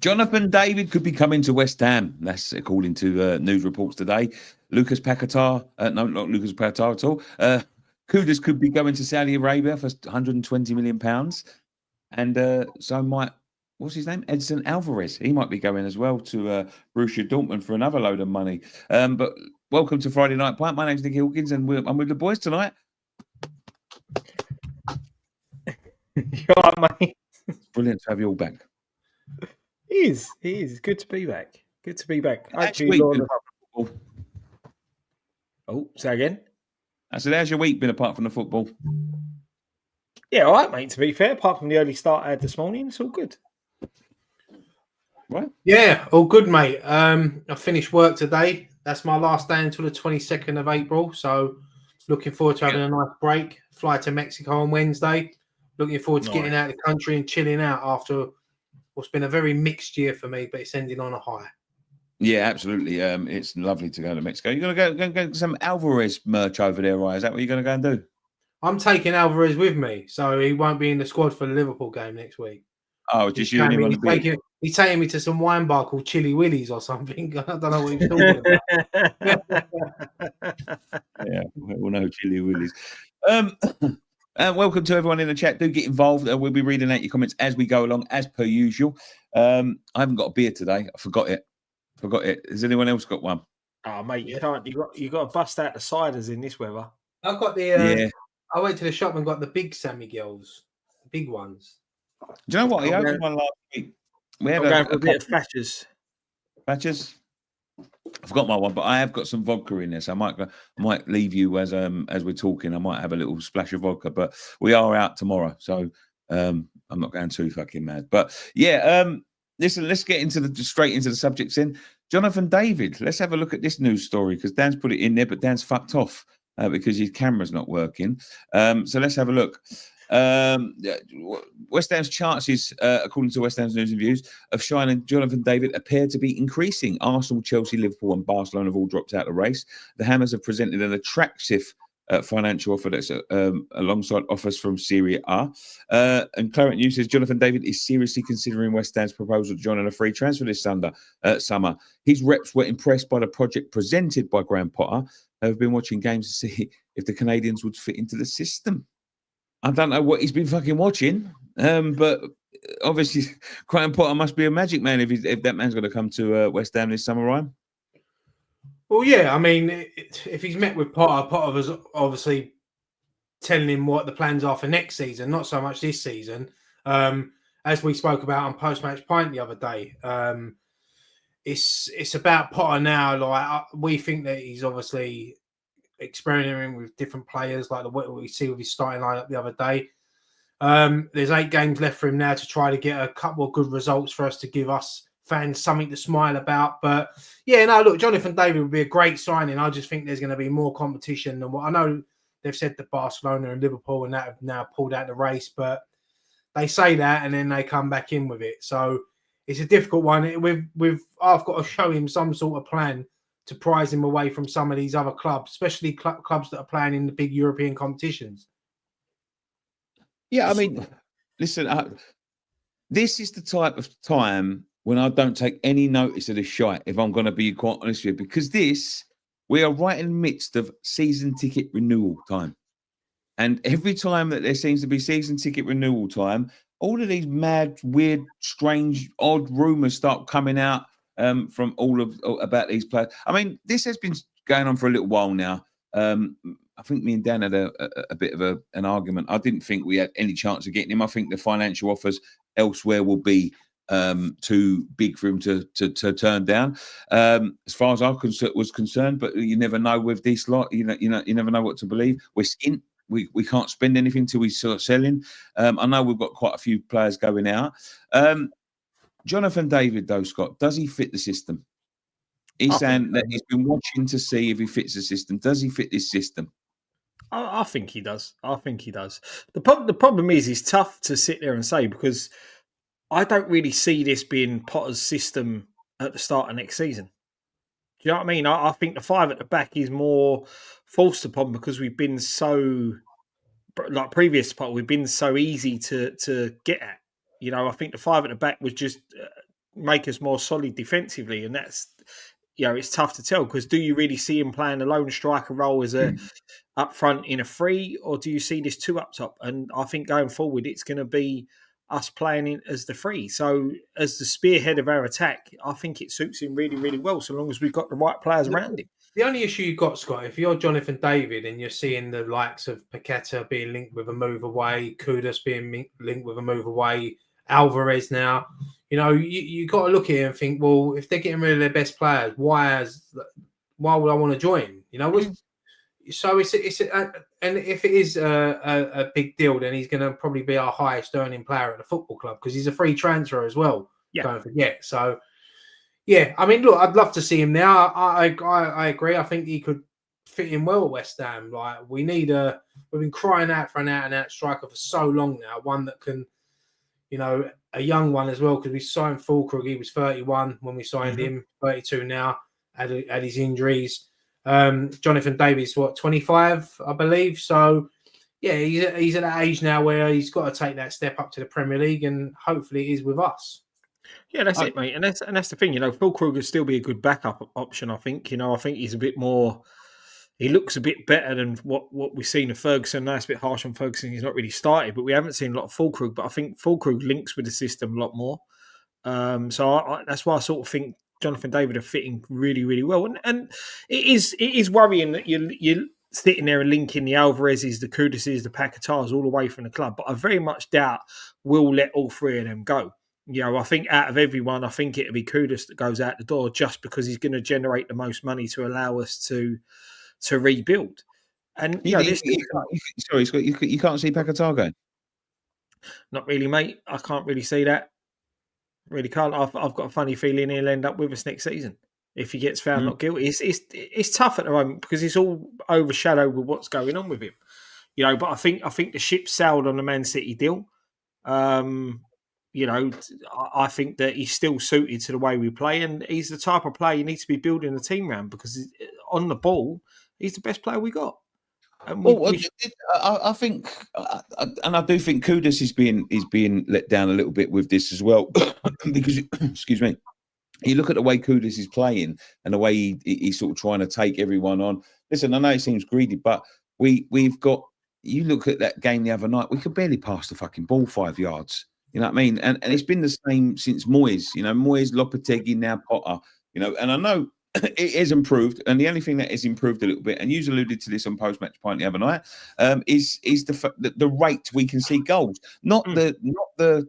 Jonathan David could be coming to West Ham. That's according to news reports today. Lucas Paquetá, no, not Lucas Paquetá at all. Kudus could be going to Saudi Arabia for £120 million. And so might, what's his name? Edson Alvarez. He might be going as well to Borussia Dortmund for another load of money. But welcome to Friday Night Pint. My name's Nick Hawkins, and I'm with the boys tonight. You all right, mate? Brilliant to have you all back. It is. Good to be back. Good to be back. Oh, say again? I said, how's your week been apart from the football? Yeah, all right, mate, to be fair. Apart from the early start I had this morning, it's all good. Right? Yeah, all good, mate. I finished work today. That's my last day until the 22nd of April. So looking forward to having a nice break. Fly to Mexico on Wednesday. Looking forward to getting out of the country and chilling out after what's been a very mixed year for me, but it's ending on a high. Yeah, absolutely. It's lovely to go to Mexico. You're going to go some Alvarez merch over there, right? Is that what you're going to go and do? I'm taking Alvarez with me, so he won't be in the squad for the Liverpool game next week. Oh, just you and him on the beach. He's taking me to some wine bar called Chili Willy's or something. I don't know what he's talking about. Yeah, we'll know Chili Willy's. Welcome to everyone in the chat. Do get involved. We'll be reading out your comments as we go along, as per usual. I haven't got a beer today. I forgot it. Has anyone else got one? Oh, mate, you can't. You got to bust out the ciders in this weather. I've got the. I went to the shop and got the big San Miguel's, the big ones. Do you know what? I opened one last week. We had a bit of Thatchers. Thatchers. I've got my one, but I have got some vodka in there, so I might leave you as we're talking. I might have a little splash of vodka, but we are out tomorrow, so I'm not going too fucking mad. But yeah, listen, let's get straight into the subjects. In Jonathan David, let's have a look at this news story because Dan's put it in there, but Dan's fucked off because his camera's not working. So let's have a look. West Ham's chances, according to West Ham's News and Views, of shining Jonathan David appear to be increasing. Arsenal, Chelsea, Liverpool and Barcelona have all dropped out of the race. The Hammers have presented an attractive financial offer that's alongside offers from Serie A. And current news says Jonathan David is seriously considering West Ham's proposal to join on a free transfer this summer. His reps were impressed by the project presented by Graham Potter, who have been watching games to see if the Canadians would fit into the system. I don't know what he's been fucking watching, but obviously Graham Potter must be a magic man if that man's going to come to West Ham this summer, Ryan. Well, yeah, I mean, if he's met with Potter, Potter was obviously telling him what the plans are for next season, not so much this season. As we spoke about on Post-Match Pint the other day, it's about Potter now. Like we think that he's obviously experimenting with different players, like what we see with his starting lineup the other day. There's 8 games left for him now to try to get a couple of good results for us to give us fans something to smile about. But yeah, no, look, Jonathan David would be a great signing. I just think there's going to be more competition than what I know. They've said that Barcelona and Liverpool and that have now pulled out the race, but they say that and then they come back in with it. So it's a difficult one. I've got to show him some sort of plan to prize him away from some of these other clubs, especially clubs that are playing in the big European competitions. Yeah, I mean, listen, this is the type of time when I don't take any notice of the shite, if I'm going to be quite honest with you, because we are right in the midst of season ticket renewal time. And every time that there seems to be season ticket renewal time, all of these mad, weird, strange, odd rumours start coming out from about these players. I mean, this has been going on for a little while now. I think me and Dan had a bit of an argument. I didn't think we had any chance of getting him. I think the financial offers elsewhere will be too big for him to turn down. As far as I was concerned, but you never know with this lot. You never know what to believe. We're skint. We can't spend anything till we start selling. I know we've got quite a few players going out. Jonathan David, though, Scott, does he fit the system? He's saying that he's been watching to see if he fits the system. Does he fit this system? I think he does. The problem is it's tough to sit there and say because I don't really see this being Potter's system at the start of next season. Do you know what I mean? I think the 5 at the back is more forced upon because we've been so, like previous to Potter, we've been so easy to get at. You know, I think the 5 at the back was just make us more solid defensively, and that's it's tough to tell because do you really see him playing a lone striker role as a up front in a free, or do you see this two up top? And I think going forward, it's going to be us playing in as the free. So as the spearhead of our attack, I think it suits him really, really well, so long as we've got the right players around him. The only issue you've got, Scott, if you're Jonathan David and you're seeing the likes of Paqueta being linked with a move away, Kudus being linked with a move away, Alvarez now, you got to look at it and think, well, if they're getting rid of their best players, why would I want to join? So and if it is a big deal, then he's going to probably be our highest earning player at the football club because he's a free transfer as well. Yeah. Don't forget. So, yeah, I mean, look, I'd love to see him now. I agree. I think he could fit in well at West Ham. Like we've been crying out for an out-and-out striker for so long now. One that can, a young one as well because we signed Fulkrug. He was 31 when we signed him, 32 now. Had his injuries. Jonathan Davis, 25, I believe. So, yeah, he's at that age now where he's got to take that step up to the Premier League, and hopefully, it is with us. Yeah, that's it, mate. And that's the thing. Fulkrug would still be a good backup option. I think. I think he's a bit more. He looks a bit better than what we've seen of Ferguson. Now it's a bit harsh on Ferguson. He's not really started, but we haven't seen a lot of Fulkrug. But I think Fulkrug links with the system a lot more. So that's why I sort of think Jonathan David are fitting really, really well. And it is worrying that you're sitting there and linking the Alvarezes, the Kuduses, the Paquetars all away from the club. But I very much doubt we'll let all three of them go. I think out of everyone, I think it'll be Kudus that goes out the door just because he's going to generate the most money to allow us to rebuild. And sorry, Scott, you can't see Paquetar going. Not really, mate. I can't really see that. Really can't. I've got a funny feeling he'll end up with us next season if he gets found not guilty. It's tough at the moment because it's all overshadowed with what's going on with him. But I think the ship sailed on the Man City deal. I think that he's still suited to the way we play, and he's the type of player you need to be building a team around because on the ball, he's the best player we got. I think, and I do think Kudus is being let down a little bit with this as well, because excuse me, you look at the way Kudus is playing and the way he's sort of trying to take everyone on. Listen, I know it seems greedy, but we've got. You look at that game the other night, we could barely pass the fucking ball 5 yards. You know what I mean? And it's been the same since Moyes. Moyes, Lopetegui, now Potter. And I know. It has improved, and the only thing that has improved a little bit, and you alluded to this on post-match point the other night, is the rate we can see goals, not the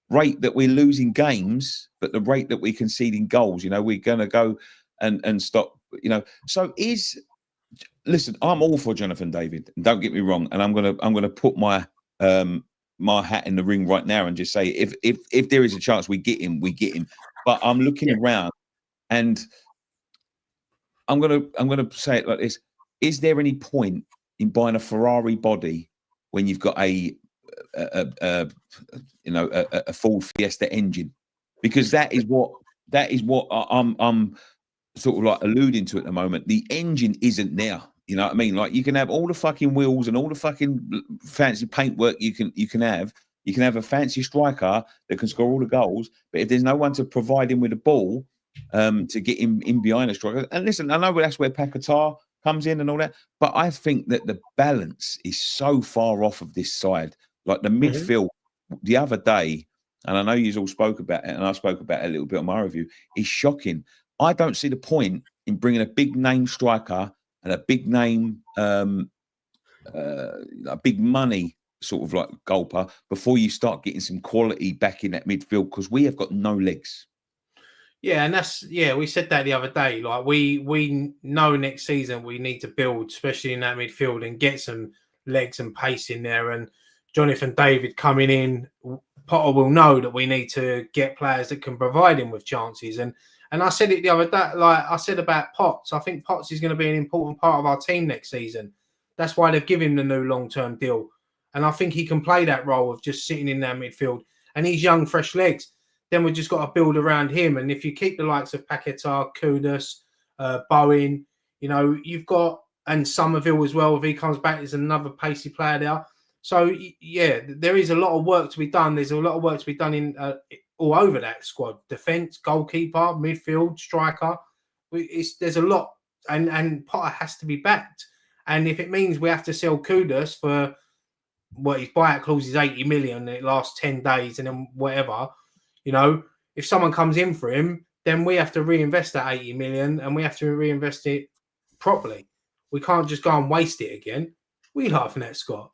rate that we're losing games, but the rate that we concede in goals. We're going to go and stop. So listen, I'm all for Jonathan David. Don't get me wrong, and I'm gonna put my my hat in the ring right now and just say if there is a chance we get him, we get him. But I'm looking around and. I'm gonna say it like this: is there any point in buying a Ferrari body when you've got a Ford Fiesta engine? Because that is what I'm sort of like alluding to at the moment. The engine isn't there. You know what I mean? Like you can have all the fucking wheels and all the fucking fancy paintwork you can have. You can have a fancy striker that can score all the goals, but if there's no one to provide him with the ball. To get him in behind a striker. And listen, I know that's where Paquetá comes in and all that, but I think that the balance is so far off of this side. Like the midfield the other day, and I know you all spoke about it, and I spoke about it a little bit on my review, is shocking. I don't see the point in bringing a big name striker and a big name, a big money sort of like goalkeeper before you start getting some quality back in that midfield because we have got no legs. Yeah, and we said that the other day. Like we know next season we need to build, especially in that midfield, and get some legs and pace in there. And Jonathan David coming in, Potter will know that we need to get players that can provide him with chances. And I said it the other day, like I said about Potts. I think Potts is going to be an important part of our team next season. That's why they've given him the new long-term deal. And I think he can play that role of just sitting in that midfield. And he's young, fresh legs. Then we've just got to build around him. And if you keep the likes of Paquetá, Kudus, Bowen, you've got, and Somerville as well, if he comes back, there's another pacey player there. So, yeah, there is a lot of work to be done. There's a lot of work to be done in all over that squad: defense, goalkeeper, midfield, striker. There's a lot, and Potter has to be backed. And if it means we have to sell Kudus for what his buyout clause is 80 million, and it lasts 10 days, and then whatever, if someone comes in for him, then we have to reinvest that 80 million, and we have to reinvest it properly. We can't just go and waste it again. What are you laughing at, Scott?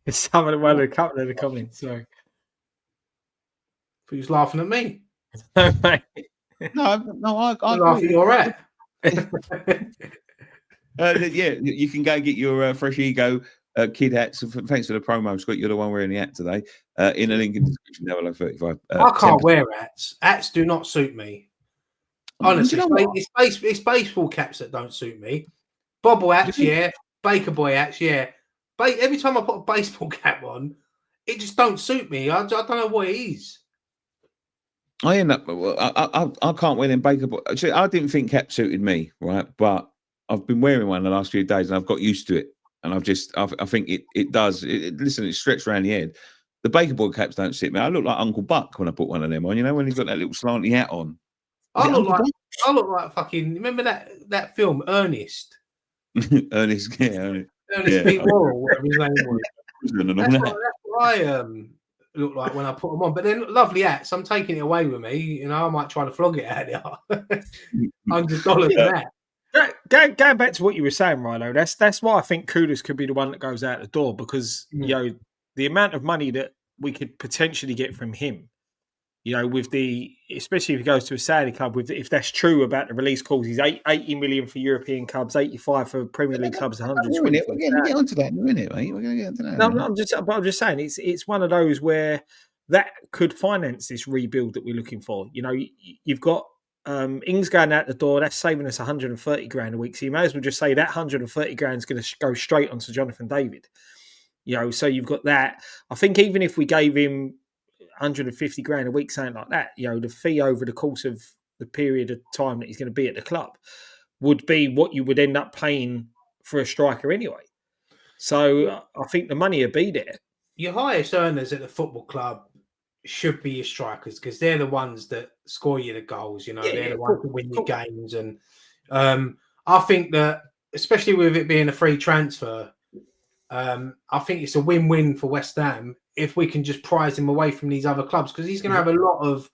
It's a couple of the comments. Sorry. He was laughing at me. No, I laughing. You're right. Yeah, you can go and get your fresh ego kid hats. Thanks for the promo, Scott. You're the one wearing the hat today. In a link in the description, level 35. I can't wear hats. Hats do not suit me. Honestly, it's baseball caps that don't suit me. Bobble hats, yeah. Baker boy hats, yeah. Every time I put a baseball cap on, it just don't suit me. I don't know what it is. I end up. I can't wear them Baker boy. Actually, I didn't think cap suited me, right? But I've been wearing one the last few days, and I've got used to it. And I think it does. Listen, it's stretched around the head. The Baker boy caps don't sit me. I look like Uncle Buck when I put one of them on. When he's got that little slanty hat on. I look like fucking. Remember that film Ernest? Ernest P. Worrell, whatever his name was. That's what I look like when I put them on. But then lovely hats. I'm taking it away with me. I might try to flog it out there. $100 for that. Going back to what you were saying, Rhino, that's why I think Kudus could be the one that goes out the door, because the amount of money that we could potentially get from him, especially if he goes to a Saudi club, if that's true about the release clauses, 80 million for European clubs, 85 for Premier League clubs, 120. We're going to get onto that in a minute, mate. We're going to get onto that. No, I'm just saying it's one of those where that could finance this rebuild that we're looking for. You've got Ings going out the door, that's saving us 130 grand a week. So you may as well just say that 130 grand is going to go straight onto Jonathan David. So you've got that. I think even if we gave him 150 grand a week, something like that, the fee over the course of the period of time that he's going to be at the club would be what you would end up paying for a striker anyway. So I think the money would be there. Your highest earners at the football club should be your strikers, because they're the ones that score you the goals. They're the ones that win your games. And I think that, especially with it being a free transfer, I think it's a win-win for West Ham if we can just prize him away from these other clubs, because he's going to have a lot of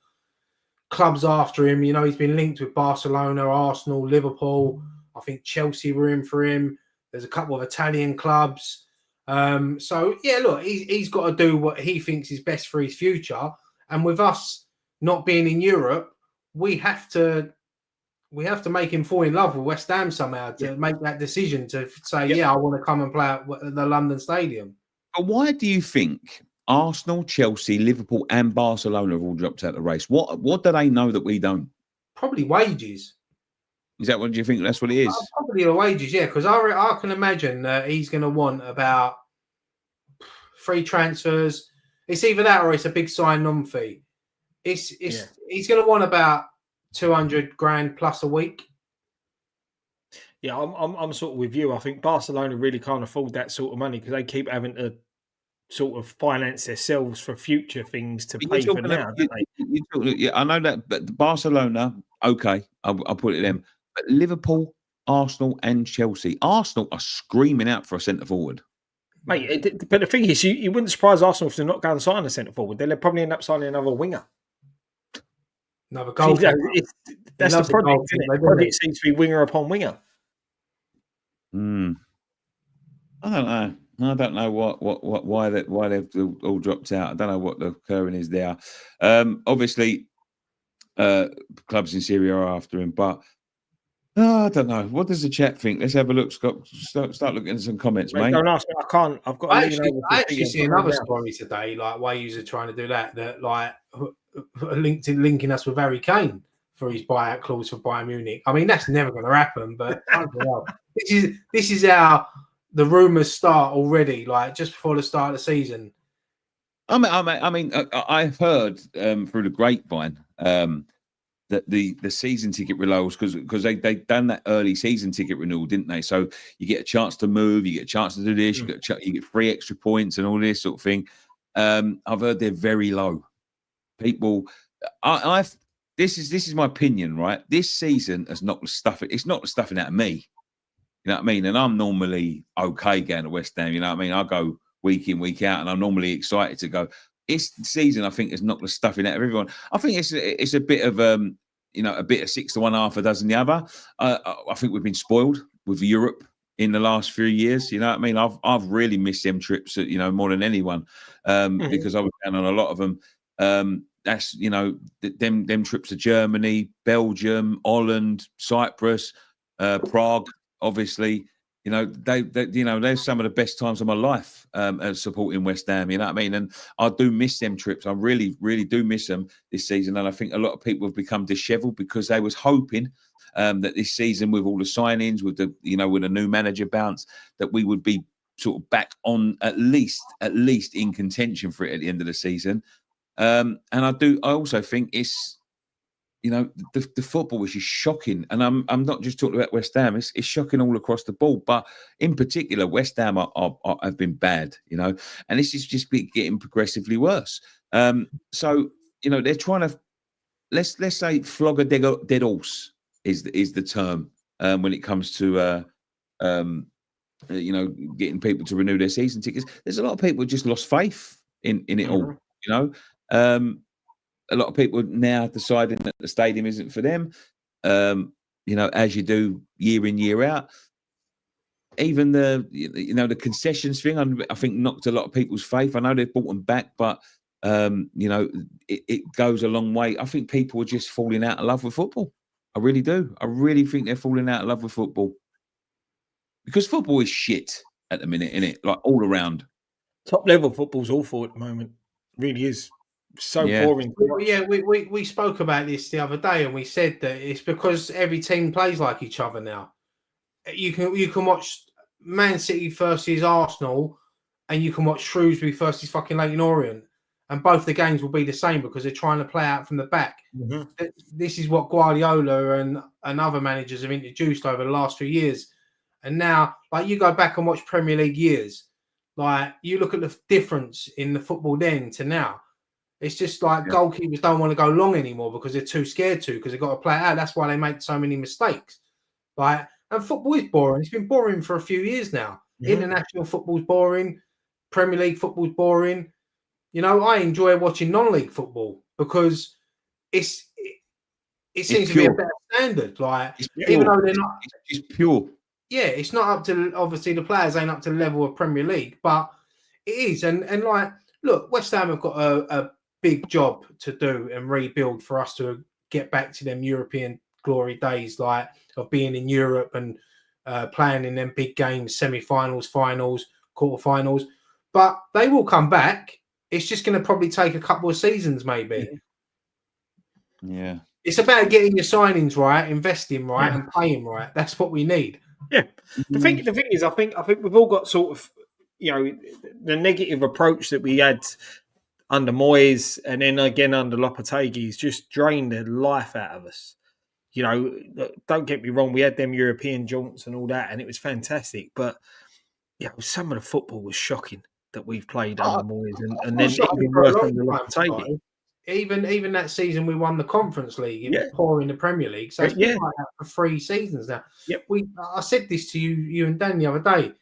clubs after him. He's been linked with Barcelona, Arsenal, Liverpool. I think Chelsea were in for him. There's a couple of Italian clubs. So, yeah, look, he's got to do what he thinks is best for his future. And with us not being in Europe, we have to make him fall in love with West Ham somehow to make that decision to say, I want to come and play at the London Stadium. But why do you think Arsenal, Chelsea, Liverpool and Barcelona have all dropped out of the race? What do they know that we don't? Probably wages. Is that what do you think that's what it is? Probably the wages, yeah, because I can imagine that he's going to want about free transfers. It's either that or it's a big sign-on fee. He's going to want about 200 grand plus a week. Yeah, I'm sort of with you. I think Barcelona really can't afford that sort of money because they keep having to sort of finance themselves for future things to pay for now, don't they? I know that, but Barcelona, okay, I'll put it them. But Liverpool, Arsenal and Chelsea. Arsenal are screaming out for a centre forward. Mate, but the thing is, you wouldn't surprise Arsenal if they're not going to sign a centre forward. They'll probably end up signing another winger. Another goal. That's the project, isn't it? The project seems to be winger upon winger. I don't know why they've all dropped out. I don't know what the occurring is there. Obviously, clubs in Syria are after him, but I don't know. What does the chat think? Let's have a look, Scott. Start looking at some comments, mate. Don't ask me. I can't. I've got. I actually see another story today, like why you're trying to do that like linking us with Harry Kane for his buyout clause for Bayern Munich. I mean, that's never going to happen. But this is how the rumours start already, like just before the start of the season. I mean, I've heard through the grapevine that the season ticket renewals, because they done that early season ticket renewal, didn't they? So you get a chance to move, you get a chance to do this, you get 3 extra points and all this sort of thing. I've heard they're very low. People, this is my opinion, right? This season has knocked the stuffing. It's knocked the stuffing out of me. You know what I mean? And I'm normally okay going to West Ham. You know what I mean? I go week in, week out, and I'm normally excited to go. This season, I think, has knocked the stuffing out of everyone. I think it's a bit of a bit of 6 to 1, half a dozen the other. I think we've been spoiled with Europe in the last few years. You know what I mean? I've really missed them trips, more than anyone, because I was down on a lot of them. That's them trips to Germany, Belgium, Holland, Cyprus, Prague. Obviously, they're some of the best times of my life supporting West Ham. You know what I mean? And I do miss them trips. I really, really do miss them this season. And I think a lot of people have become dishevelled because they was hoping that this season, with all the signings, with the new manager bounce, that we would be sort of back on at least in contention for it at the end of the season. And I also think it's. The football is just shocking, and I'm not just talking about West Ham. It's shocking all across the board, but in particular, West Ham have been bad, and this is just getting progressively worse. So they're trying to let's say flog a dead horse is the term when it comes to getting people to renew their season tickets. There's a lot of people who just lost faith in it all, a lot of people now deciding that the stadium isn't for them, as you do year in, year out. Even the concessions thing, I think, knocked a lot of people's faith. I know they've brought them back, but, it goes a long way. I think people are just falling out of love with football. I really do. I really think they're falling out of love with football. Because football is shit at the minute, innit? Like, all around. Top level football's awful at the moment. It really is. So boring. Yeah, we spoke about this the other day, and we said that it's because every team plays like each other now. You can watch Man City versus Arsenal, and you can watch Shrewsbury versus fucking Leyton Orient, and both the games will be the same because they're trying to play out from the back. Mm-hmm. This is what Guardiola and other managers have introduced over the last few years, and now, like, you go back and watch Premier League years, like, you look at the difference in the football then to now. It's just like goalkeepers don't want to go long anymore because they're too scared to, because they've got to play it out. That's why they make so many mistakes. Like, and football is boring. It's been boring for a few years now. Mm-hmm. International football's boring. Premier League football's boring. I enjoy watching non-league football because it seems to be a better standard. Like, even though they're not, it's pure. Yeah, it's not up to, obviously the players ain't up to the level of Premier League, but it is. And like, look, West Ham have got a big job to do and rebuild for us to get back to them European glory days, like of being in Europe and playing in them big games, semi-finals, finals, quarterfinals. But they will come back. It's just going to probably take a couple of seasons, maybe. Yeah. It's about getting your signings right, investing right, and paying right. That's what we need. Yeah. The thing is, I think we've all got sort of, the negative approach that we had under Moyes and then again under Lopetegui's just drained the life out of us. Don't get me wrong, we had them European jaunts and all that, and it was fantastic. But some of the football was shocking that we've played under Moyes, and then even worse under Lopetegui. Even that season we won the Conference League, it was poor in the Premier League. So it's been like that for 3 seasons now. Yep. I said this to you and Dan the other day.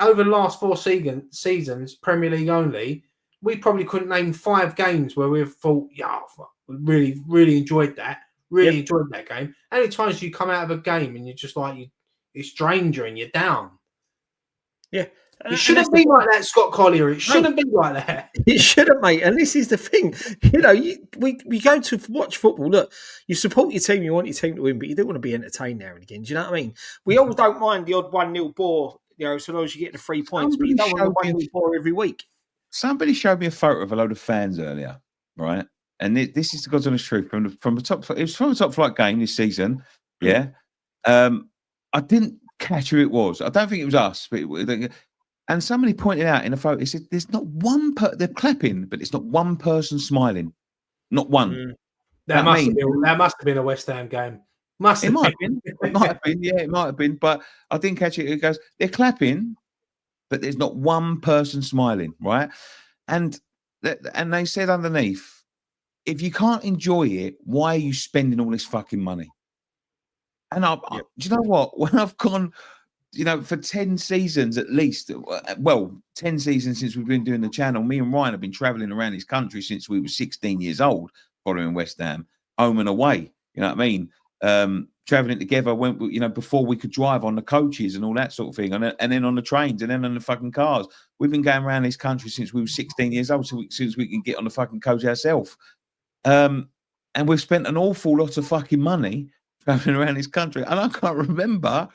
Over the last 4 seasons, Premier League only, we probably couldn't name 5 games where we've thought, we really, really enjoyed that. Really enjoyed that game. How many times you come out of a game and you're just like, it's drained you and you're down? Yeah. It shouldn't be like that, Scott Collier. It shouldn't be like that. It shouldn't, mate. And this is the thing. We go to watch football. Look, you support your team, you want your team to win, but you don't want to be entertained now and again. Do you know what I mean? We all don't mind the odd 1-0 bore, so long as you get the 3 points, but you don't want the 1-0 bore every week. Somebody showed me a photo of a load of fans earlier, right? And this is the God's honest truth from the top. It was from a top flight game this season. Yeah. I didn't catch who it was. I don't think it was us, but and somebody pointed out in a photo, he said, "There's not one they're clapping, but it's not one person smiling, not one." That must have been a West Ham game. It might have been. It might have been. Yeah, it might have been. But I didn't catch it. It goes, they're clapping, but there's not one person smiling, right? And they said underneath, if you can't enjoy it, why are you spending all this fucking money? And do you know what? When I've gone, for 10 seasons at least, 10 seasons since we've been doing the channel, me and Ryan have been traveling around this country since we were 16 years old, following West Ham, home and away. You know what I mean? Traveling together, before we could drive on the coaches and all that sort of thing, and then on the trains, and then on the fucking cars. We've been going around this country since we were 16 years old, since we can get on the fucking coach ourselves. And we've spent an awful lot of fucking money traveling around this country, and I can't remember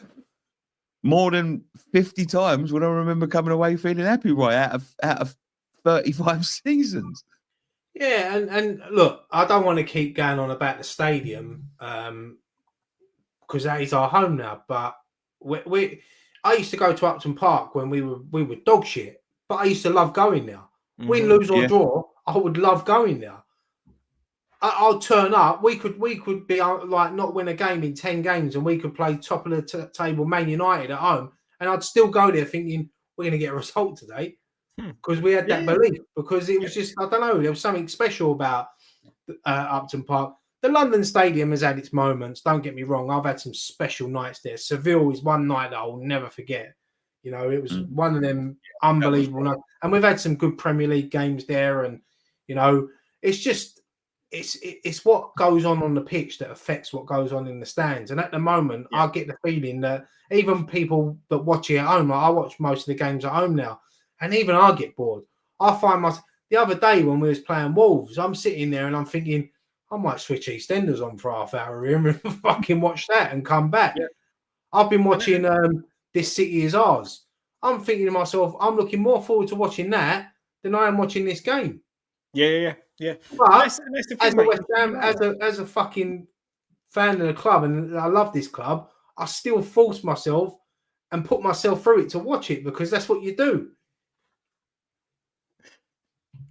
more than 50 times when I remember coming away feeling happy, right, out of 35 seasons. Yeah, and look, I don't want to keep going on about the stadium because that is our home now. But I used to go to Upton Park when we were dog shit, but I used to love going there. Win, lose or draw, I would love going there. I'll turn up. We could be like not win a game in 10 games, and we could play top of the table Man United at home, and I'd still go there thinking we're going to get a result today because we had that belief. Because it was just, I don't know, there was something special about Upton Park. The London Stadium has had its moments. Don't get me wrong. I've had some special nights there. Seville is one night that I'll never forget. It was one of them unbelievable nights. And we've had some good Premier League games there, and it's just. It's what goes on the pitch that affects what goes on in the stands. And at the moment, I get the feeling that even people that watch it at home, like I watch most of the games at home now, and even I get bored. I find myself the other day when we was playing Wolves, I'm sitting there and I'm thinking, I might switch EastEnders on for half hour here and fucking watch that and come back. Yeah. I've been watching This City Is Ours. I'm thinking to myself, I'm looking more forward to watching that than I am watching this game. Yeah. But that's the thing, as a West Ham, as a fucking fan of the club, and I love this club, I still force myself and put myself through it to watch it because that's what you do.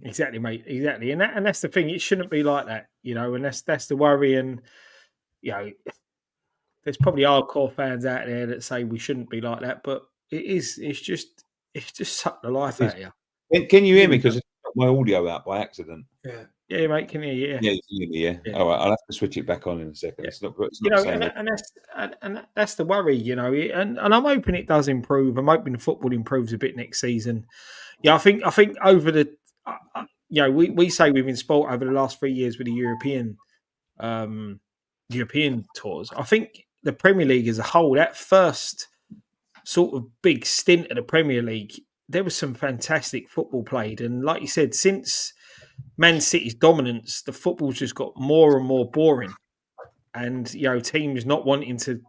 Exactly, mate. Exactly, and that's the thing. It shouldn't be like that, and that's the worry. And there's probably hardcore fans out there that say we shouldn't be like that, but it is. It's just sucked the life out of you. Can you hear me? Because I got my audio out by accident. Yeah, mate, can you hear you? Yeah. All right, I'll have to switch it back on in a second. Yeah. It's not the same. And that's the worry, and I'm hoping it does improve. I'm hoping the football improves a bit next season. Yeah, I think over the, we say we've been spoilt over the last 3 years with the European tours. I think the Premier League as a whole, that first sort of big stint of the Premier League, there was some fantastic football played, and like you said, since Man City's dominance, the football's just got more and more boring. And, teams not wanting to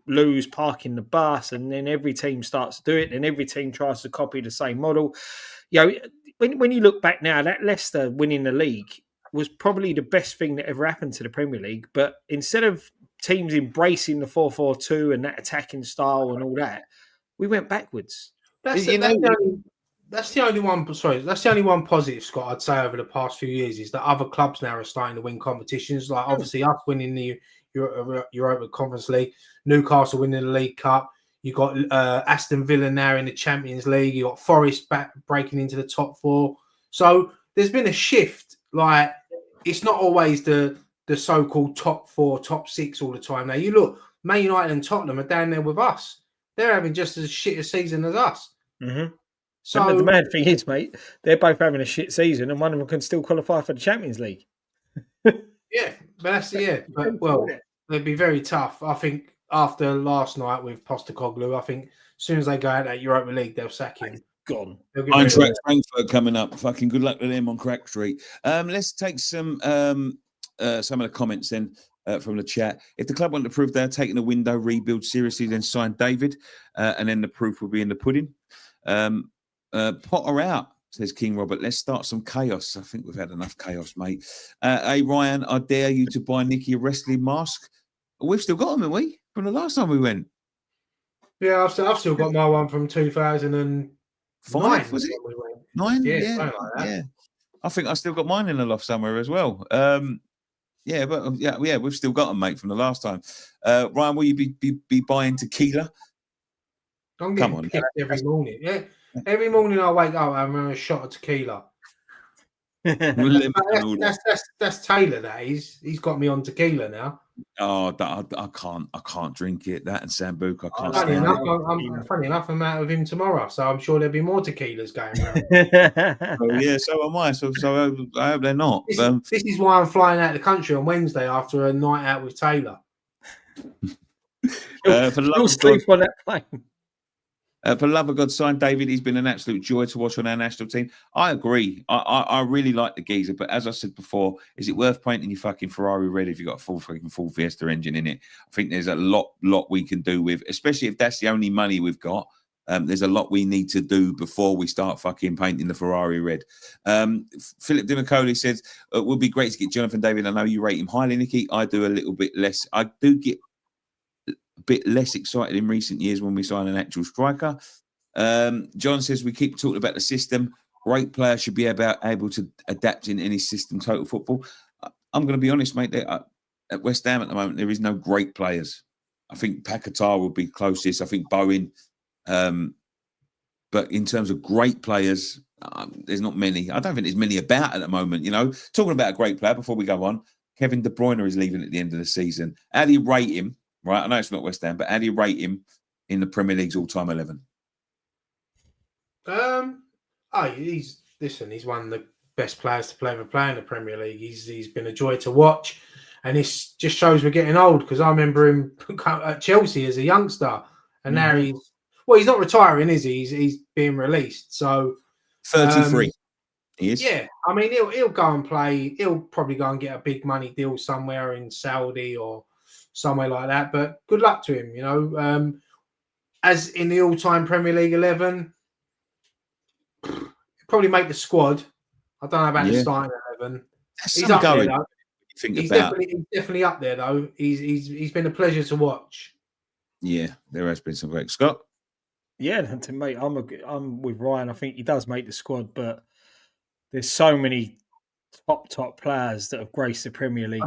lose, parking the bus, and then every team starts to do it, and every team tries to copy the same model. When you look back now, that Leicester winning the league was probably the best thing that ever happened to the Premier League. But instead of teams embracing the 4-4-2 and that attacking style and all that, we went backwards. That's the only one. Sorry, that's the only one positive, Scott. I'd say over the past few years is that other clubs now are starting to win competitions. Like obviously us winning the Europa Conference League, Newcastle winning the League Cup. You got Aston Villa now in the Champions League. You got Forest breaking into the top 4. So there's been a shift. Like it's not always the so-called top 4, top 6 all the time. Now you look, Man United and Tottenham are down there with us. They're having just as shit a season as us. Mm-hmm. So the mad thing is, mate, they're both having a shit season, and one of them can still qualify for the Champions League. Yeah, but they'd be very tough. I think after last night with Postecoglou, I think as soon as they go out that Europa League, they'll sack him. Gone. Eintracht Frankfurt coming up. Fucking good luck to them on Crack Street. Let's take some of the comments then from the chat. If the club want to prove they're taking the window rebuild seriously, then sign David, and then the proof will be in the pudding. Potter out, says King Robert. Let's start some chaos. I think we've had enough chaos, mate. Hey, Ryan, I dare you to buy Nicky a wrestling mask. We've still got them, haven't we? From the last time we went. Yeah, I've still got my one from 2005. Was it? 9? Yeah. Like that. Yeah. I think I still got mine in the loft somewhere as well. We've still got them, mate, from the last time. Ryan, will you be buying tequila? I'm getting picked every morning. Yeah, every morning I wake up, I'm having a shot of tequila. Lemon and all that. That's Taylor. He's got me on tequila now. Oh, I can't drink it. That and Sambuca, I can't Funny stand enough, it. funny enough, I'm out with him tomorrow, so I'm sure there'll be more tequilas going around. Oh, yeah, so am I. So I hope they're not. This is why I'm flying out of the country on Wednesday after a night out with Taylor. For the love You'll of sleep God, on that plane. for the love of God, sign David. He's been an absolute joy to watch on our national team. I agree. I really like the geezer, but as I said before, is it worth painting your fucking Ferrari red if you've got a full Fiesta engine in it? I think there's a lot we can do with, especially if that's the only money we've got. There's a lot we need to do before we start fucking painting the Ferrari red. Philip Dimacoli says, it would be great to get Jonathan David. I know you rate him highly, Nicky. I do a little bit less. I do get a bit less excited in recent years when we sign an actual striker. John says, we keep talking about the system. Great players should be able to adapt in any system, total football. I'm going to be honest, mate. At West Ham at the moment, there is no great players. I think Paquetá would be closest. I think Bowen. But in terms of great players, there's not many. I don't think there's many about at the moment. You know, talking about a great player before we go on, Kevin De Bruyne is leaving at the end of the season. How do you rate him? Right, I know it's not West Ham, but how do you rate him in the Premier League's all-time 11? He's one of the best players to ever play in the Premier League. He's been a joy to watch, and this just shows we're getting old. Because I remember him at Chelsea as a youngster, and now he's not retiring, is he? He's being released. So 33. He is. Yeah, I mean he'll go and play. He'll probably go and get a big money deal somewhere in Saudi or somewhere like that. But good luck to him. You know, as in the all-time Premier League 11, he'll probably make the squad. I don't know about the starting 11. He's up there though. He's definitely up there though. He's been a pleasure to watch. Yeah, there has been some great. Scott? Yeah, mate, I'm with Ryan. I think he does make the squad, but there's so many top players that have graced the Premier League.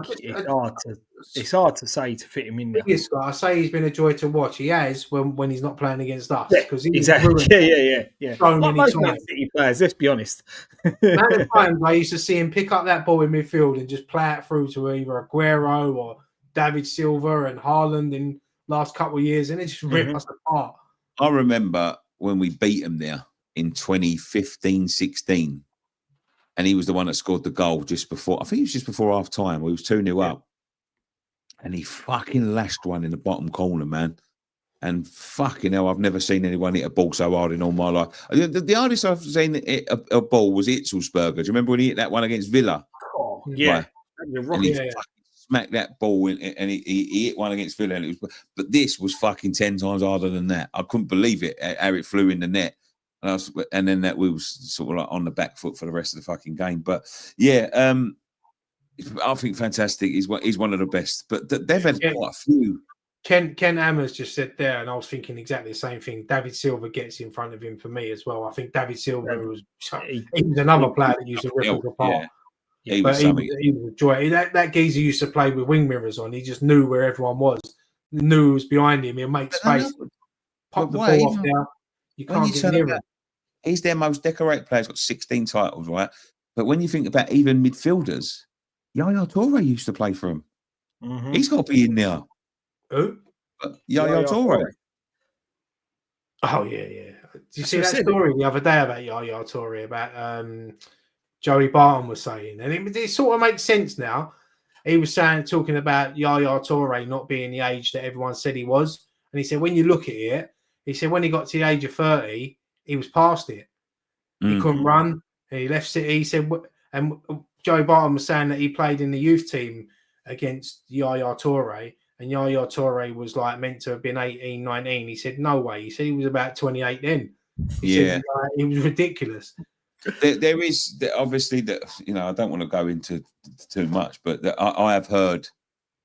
It's hard to say to fit him in there. Yes, Scott, I say he's been a joy to watch. He has when he's not playing against us. Yeah, exactly. Yeah. So many most times. City players, let's be honest. Many times I used to see him pick up that ball in midfield and just play it through to either Aguero or David Silva and Haaland in last couple of years, and it just ripped us apart. I remember when we beat him there in 2015-16, and he was the one that scored the goal just before. I think it was just before half time. We was 2-0 up, and he fucking lashed one in the bottom corner, man. And fucking hell, I've never seen anyone hit a ball so hard in all my life. The hardest I've seen hit a ball was Itzelsberger. Do you remember when he hit that one against Villa? Oh, yeah. Right. And he fucking smacked that ball in, and he hit one against Villa. And but this was fucking 10 times harder than that. I couldn't believe it, how it flew in the net. And then that we was sort of like on the back foot for the rest of the fucking game. But yeah, I think fantastic. He's one of the best. But they've had quite a few. Ken Hammers just said there, and I was thinking exactly the same thing. David Silva gets in front of him for me as well. I think David Silva was another player that used to rip us apart. Yeah. He was a joy. That geezer used to play with wing mirrors on. He just knew where everyone was. He knew who was behind him. He'll make space. Pop the ball off there. You can't get near him. He's their most decorated player. He's got 16 titles, right? But when you think about even midfielders, Yaya Toure used to play for him. He's got to be in there. Who? Yaya Toure. Oh, yeah. Did you see that story the other day about Yaya Toure, about Joey Barton was saying? And it sort of makes sense now. He was talking about Yaya Toure not being the age that everyone said he was. And he said, when you look at it, he said when he got to the age of 30, he was past it. He couldn't run. And he left City. He said, and Joey Barton was saying that he played in the youth team against Yaya Toure. And Yaya Toure was like meant to have been 18, 19. He said, no way. He said he was about 28 then. He said, it was ridiculous. There is obviously that, you know, I don't want to go into too much, but I have heard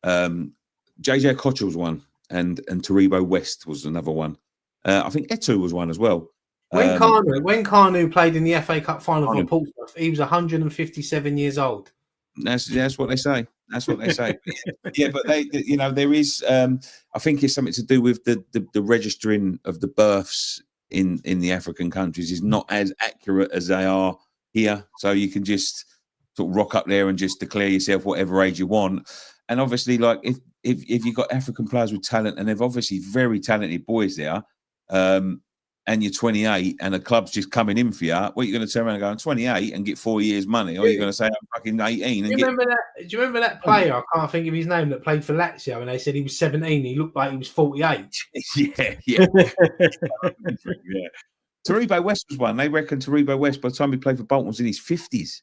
JJ Kochell's one and Taribo West was another one. I think Etu was one as well. When Kanu played in the FA Cup final for Portsmouth, he was 157 years old. That's what they say. That's what they say. Yeah, but there is. I think it's something to do with the registering of the births in the African countries is not as accurate as they are here. So you can just sort of rock up there and just declare yourself whatever age you want. And obviously, like if you've got African players with talent, and they've obviously very talented boys there, and you're 28 and a club's just coming in for you, what are you going to turn around and go, I'm 28 and get 4 years money? Or are you going to say I'm fucking 18 and do you remember that player? I can't think of his name, that played for Lazio, and they said he was 17. He looked like he was 48. yeah. Taribo West was one. They reckon Taribo West, by the time he played for Bolton, was in his 50s.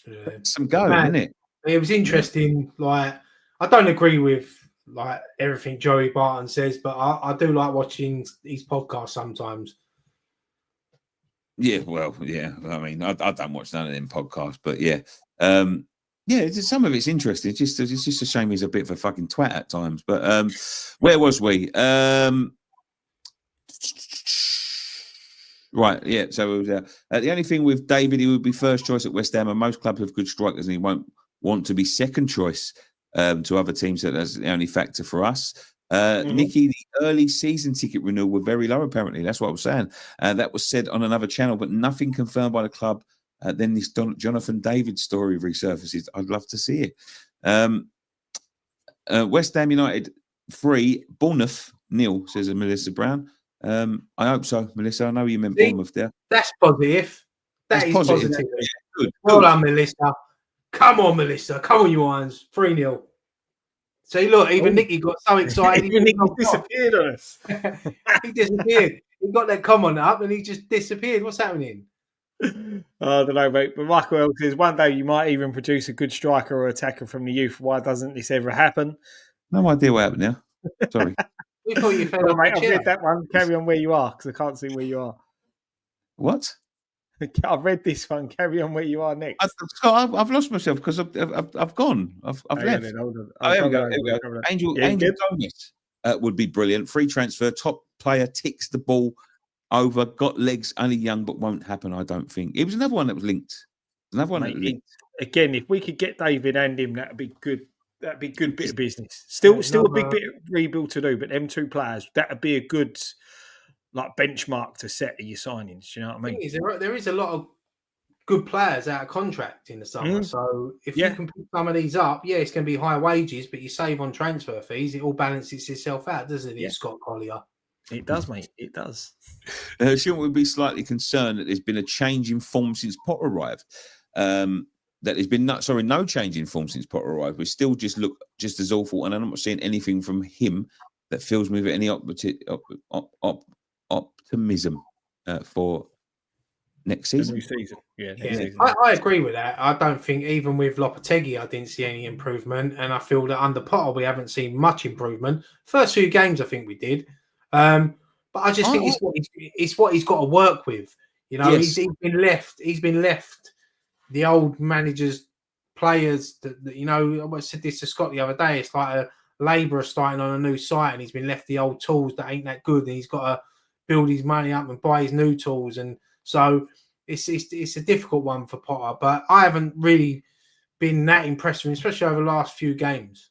Yeah. Some going, isn't it? It was interesting. Like, I don't agree with like everything Joey Barton says, but I do like watching his podcast sometimes. Yeah, well, yeah. I mean, I don't watch none of them podcasts, but yeah. Some of it's interesting. It's just a shame he's a bit of a fucking twat at times. But where was we? Right, yeah. So it was, the only thing with David, he would be first choice at West Ham, and most clubs have good strikers, and he won't want to be second choice to other teams. So that's the only factor for us. Nicky, the early season ticket renewal were very low, apparently. That's what I was saying. That was said on another channel, but nothing confirmed by the club. Then this Jonathan David story resurfaces. I'd love to see it. West Ham United 3, Bournemouth 0, says Melissa Brown. I hope so, Melissa. I know you meant Bournemouth there. That's positive. That is positive. Yeah, good. Well done, Melissa. Come on, Melissa. Come on, you irons. 3-0. See, look, even Nicky got so excited. Even Nicky disappeared on us. He disappeared. He got that comment up and he just disappeared. What's happening? I don't know, mate. But Michael L says one day you might even produce a good striker or attacker from the youth. Why doesn't this ever happen? No idea what happened now. Sorry. We thought you fell Well, off mate, the I've read that one. Carry on where you are, because I can't see where you are. What? I've read this one. Carry on where you are next. I've lost myself because I've gone. I've left. Here we go. Angel Gomez would be brilliant. Free transfer, top player, ticks the ball over, got legs, only young, but won't happen, I don't think. It was another one that was linked. Again, if we could get David and him, that'd be good. That'd be a good bit of business. Still a big bit of rebuild to do, but them two players, that'd be a good like benchmark to set at your signings. Do you know what I mean? There is a lot of good players out of contract in the summer. So if you can pick some of these up, it's going to be high wages, but you save on transfer fees. It all balances itself out, doesn't it, Scott Collier? It does, mate. It does. Shouldn't we be slightly concerned that there's been a change in form since Potter arrived? That there's been no change in form since Potter arrived. We still just look just as awful, and I'm not seeing anything from him that fills me with any optimism for next season. New season. Season. I agree with that. I don't think even with Lopetegui, I didn't see any improvement, and I feel that under Potter we haven't seen much improvement. First few games, I think we did, but I just think it's what he's got to work with. You know, he's been left. The old managers, players that you know. I said this to Scott the other day. It's like a labourer starting on a new site, and he's been left the old tools that ain't that good, and he's got to build his money up and buy his new tools. And so it's a difficult one for Potter. But I haven't really been that impressed with him, especially over the last few games.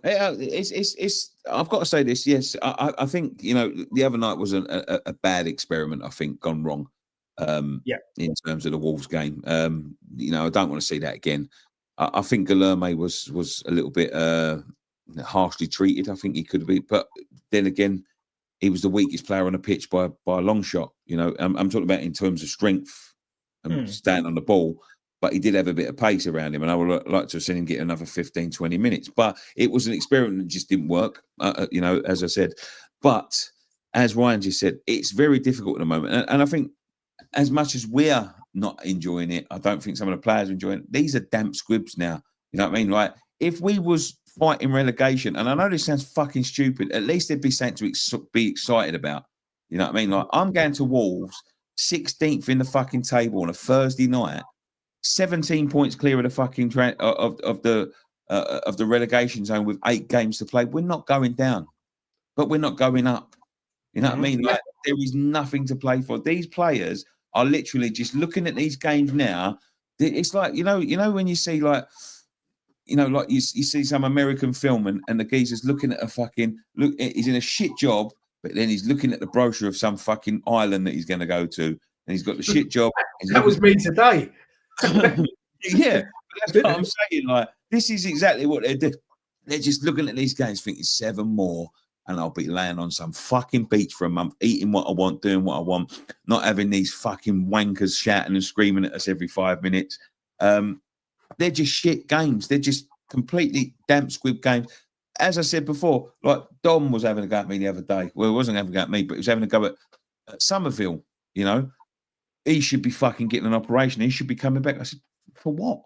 It's. I've got to say this. Yes, I think the other night was a bad experiment. I think gone wrong. In terms of the Wolves game, I don't want to see that again. I think Guilherme was a little bit harshly treated. I think he could have been, but then again, he was the weakest player on the pitch by a long shot. I'm talking about in terms of strength and stand on the ball, but he did have a bit of pace around him, and I would like to have seen him get another 15, 20 minutes. But it was an experiment that just didn't work, as I said. But as Ryan just said, it's very difficult at the moment, and I think, as much as we're not enjoying it, I don't think some of the players are enjoying it. These are damp squibs now. You know what I mean? Like, if we was fighting relegation, and I know this sounds fucking stupid, at least there'd be something to be excited about. You know what I mean? Like, I'm going to Wolves, 16th in the fucking table on a Thursday night, 17 points clear of the fucking of the relegation zone with 8 games to play. We're not going down, but we're not going up. You know what I mean? Like, there is nothing to play for. These players are literally just looking at these games now. It's like, when you see like you see some American film and the geezer's looking at he's in a shit job, but then he's looking at the brochure of some fucking island that he's going to go to, and he's got the shit job. That was me today. Yeah, but that's what I'm saying. Like, this is exactly what they're doing. They're just looking at these games, thinking 7 more, and I'll be laying on some fucking beach for a month, eating what I want, doing what I want, not having these fucking wankers shouting and screaming at us every 5 minutes. They're just shit games. They're just completely damp squib games. As I said before, like Dom was having a go at me the other day. Well, he wasn't having a go at me, but he was having a go at Somerville. You know, he should be fucking getting an operation. He should be coming back. I said, for what?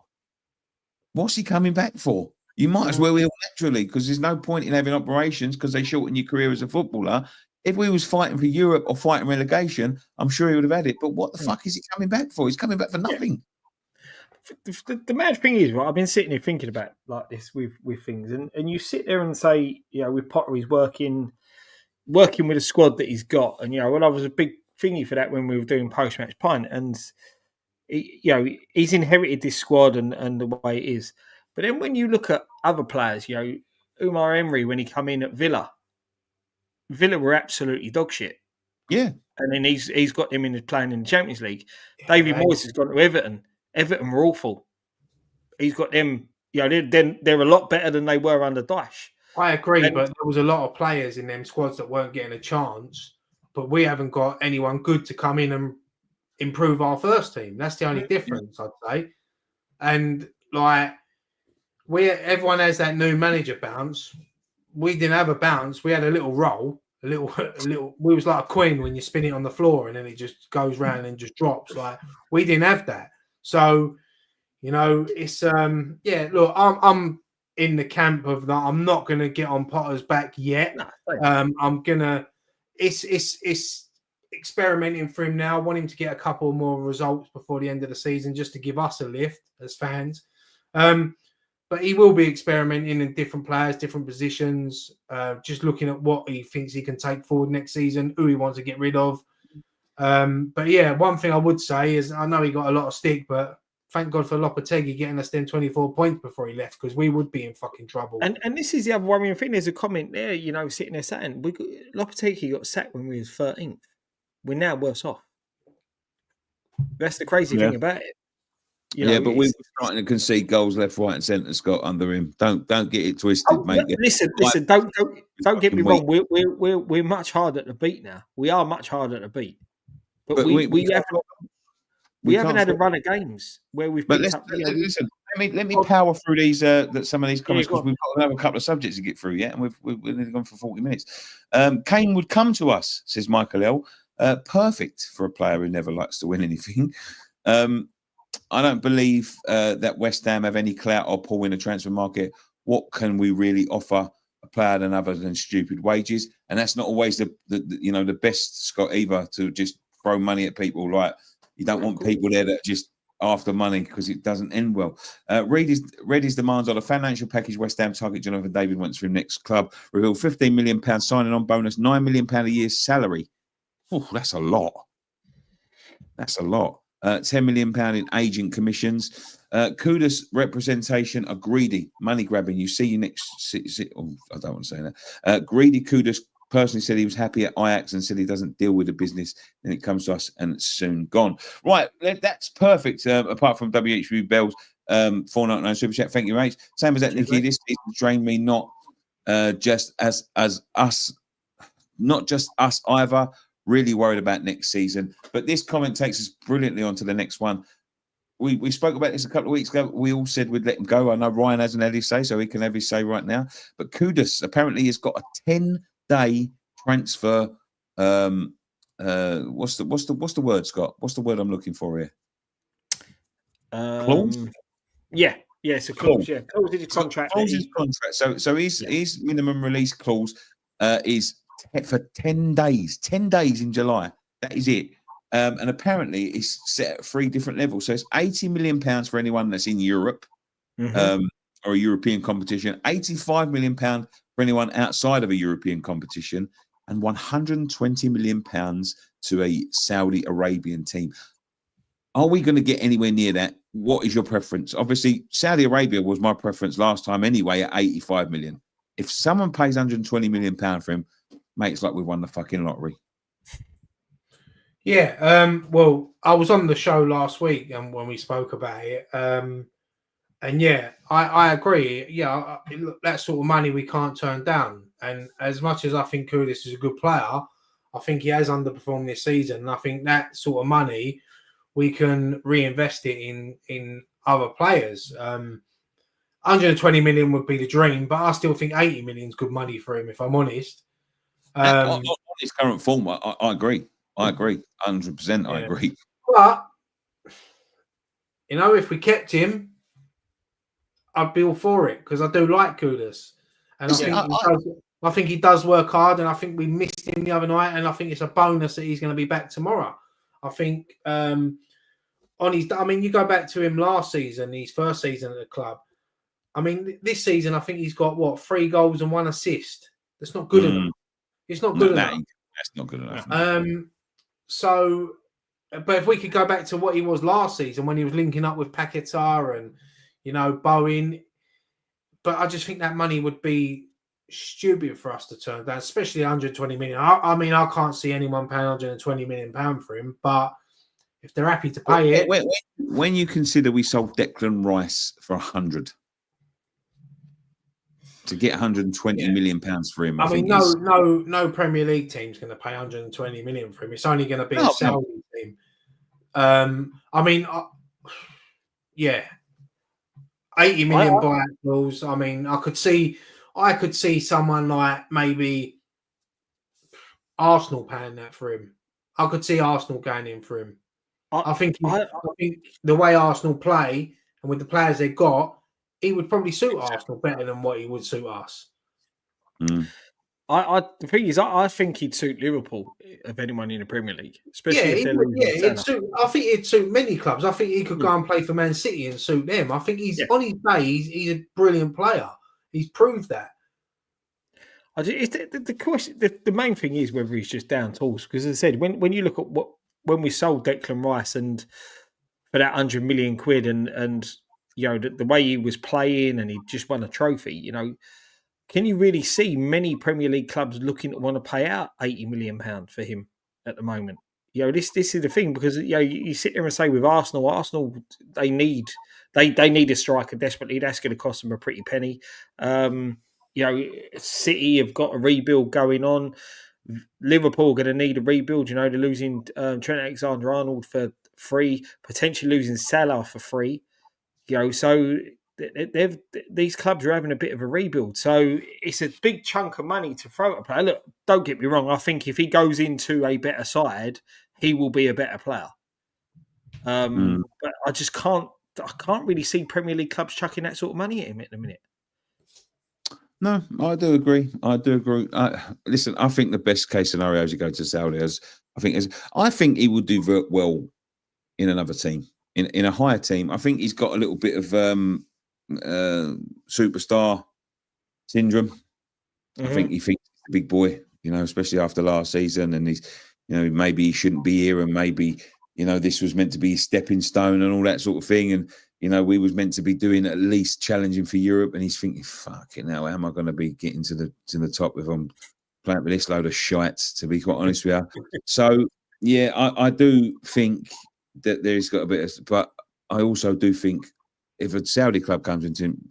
What's he coming back for? You might as well heal naturally, because there's no point in having operations because they shorten your career as a footballer. If we was fighting for Europe or fighting relegation, I'm sure he would have had it. But what the fuck is he coming back for? He's coming back for nothing. The mad thing is, right, I've been sitting here thinking about like this with things, and you sit there and say, you know, with Potter, he's working with a squad that he's got, and you know, well, I was a big thingy for that when we were doing post match pint, and you know, he's inherited this squad and the way it is. But then when you look at other players, you know, Umar Emery, when he come in at Villa were absolutely dog shit. Yeah. And then he's got them playing in the Champions League. David Moyes has gone to Everton. Everton were awful. He's got them, you know, they're a lot better than they were under Dyche. I agree, but there was a lot of players in them squads that weren't getting a chance. But we haven't got anyone good to come in and improve our first team. That's the only difference, I'd say. And like, everyone has that new manager bounce. We didn't have a bounce. We had a little roll, a little. We was like a coin when you spin it on the floor and then it just goes round and just drops. Like, we didn't have that. So, you know, it's yeah. Look, I'm in the camp of that. I'm not going to get on Potter's back yet. No, I'm gonna. It's experimenting for him now. I want him to get a couple more results before the end of the season, just to give us a lift as fans. But he will be experimenting in different players, different positions, just looking at what he thinks he can take forward next season, who he wants to get rid of. But yeah, one thing I would say is, I know he got a lot of stick, but thank God for Lopetegui getting us them 24 points before he left, because we would be in fucking trouble. And this is the other worrying thing. There's a comment there, you know, sitting there saying, Lopetegui got sacked when we was 13th. We're now worse off. That's the crazy thing about it. You know, but we were starting to concede goals left, right, and centre, Scott, under him. Don't get it twisted, mate. Listen. Don't get me wrong. We're much harder to beat now. We are much harder to beat. But we haven't had a run of games where we've. But listen, let me power through these some of these comments, because we've got another couple of subjects to get through yet, and we've nearly gone for 40 minutes. Kane would come to us, says Michael L. Perfect for a player who never likes to win anything. I don't believe that West Ham have any clout or pull in the transfer market. What can we really offer a player other than stupid wages? And that's not always the best, Scott, either, to just throw money at people. Like, you don't want people there that are just after money, because it doesn't end well. Reddy's demands on a financial package. West Ham target Jonathan David wants for his next club. Reveal £15 million signing on bonus, £9 million a year salary. Oh, that's a lot. That's a lot. £10 million in agent commissions. Kudus representation are greedy, money grabbing. You see you next. I don't want to say that. Greedy Kudus personally said he was happy at Ajax and said he doesn't deal with the business. Then it comes to us and it's soon gone. Right, that's perfect. Apart from WHB Bells, 499 super chat. Thank you, mate. Same as that, Nicky. This season drained me, not just as us, not just us either. Really worried about next season. But this comment takes us brilliantly on to the next one. We spoke about this a couple of weeks ago. We all said we'd let him go. I know Ryan hasn't had his say, so he can have his say right now. But Kudus apparently has got a 10-day transfer. What's the word, Scott? What's the word I'm looking for here? Clause? Yeah, it's a clause. Yeah, clause is a contract. Clause is contract. So his minimum release clause is for 10 days. 10 days in July. That is it. And apparently it's set at 3 different levels. So it's £80 million for anyone that's in Europe or a European competition, £85 million for anyone outside of a European competition, and £120 million to a Saudi Arabian team. Are we going to get anywhere near that? What is your preference? Obviously, Saudi Arabia was my preference last time anyway at 85 million. If someone pays £120 million for him, mate, it's like we won the fucking lottery. Yeah. Well, I was on the show last week, and when we spoke about it, and yeah, I agree. Yeah, look, that sort of money we can't turn down. And as much as I think Kudus is a good player, I think he has underperformed this season. And I think that sort of money we can reinvest it in other players. 120 million would be the dream, but I still think 80 million is good money for him, if I'm honest. On his current form, I agree. I agree. 100%. I agree. But, if we kept him, I'd be all for it because I do like Kudus. And I think he does work hard, and I think we missed him the other night, and I think it's a bonus that he's going to be back tomorrow. I think you go back to him last season, his first season at the club. I mean, this season, I think he's got 3 goals and 1 assist. That's not good enough. It's not good enough. That's not good enough. So, but if we could go back to what he was last season when he was linking up with Paquetá and, Bowen, but I just think that money would be stupid for us to turn down, especially 120 million. I mean, I can't see anyone paying 120 million pound for him, but if they're happy to pay it. When you consider we sold Declan Rice for 100, to get 120 million pounds for him, I mean, no Premier League team's going to pay 120 million for him. It's only going to be a Saudi team. I mean, 80 million buyout clause. I mean, I could see someone like maybe Arsenal paying that for him. I could see Arsenal going in for him. I think the way Arsenal play and with the players they've got, he would probably suit Arsenal better than what he would suit us. The thing is, I think he'd suit Liverpool of anyone in the Premier League, especially if they're losing. I think it'd suit many clubs. I think he could go and play for Man City and suit them. I think on his day, he's a brilliant player. He's proved that. The question, the main thing is whether he's just down tools. Because as I said, when you look at when we sold Declan Rice and for that 100 million quid and the way he was playing and he just won a trophy, can you really see many Premier League clubs looking to want to pay out £80 million for him at the moment? This is the thing, because you sit there and say with Arsenal they need a striker desperately. That's going to cost them a pretty penny. City have got a rebuild going on. Liverpool are going to need a rebuild. They're losing Trent Alexander-Arnold for free, potentially losing Salah for free. So these clubs are having a bit of a rebuild. So it's a big chunk of money to throw at a player. Look, don't get me wrong. I think if he goes into a better side, he will be a better player. But I just can't really see Premier League clubs chucking that sort of money at him at the minute. No, I do agree. Listen, I think the best case scenario is you go to Saudi. I think he would do very well in another team, in a higher team. I think he's got a little bit of superstar syndrome. Mm-hmm. I think he thinks he's a big boy, especially after last season, and he's, maybe he shouldn't be here, and maybe this was meant to be a stepping stone and all that sort of thing, and. We was meant to be doing at least challenging for Europe, and he's thinking, "Fucking hell, how am I going to be getting to the top if I'm playing with this load of shite?" To be quite honest with you, so yeah, I do think that there's got a bit of, but I also do think if a Saudi club comes into him,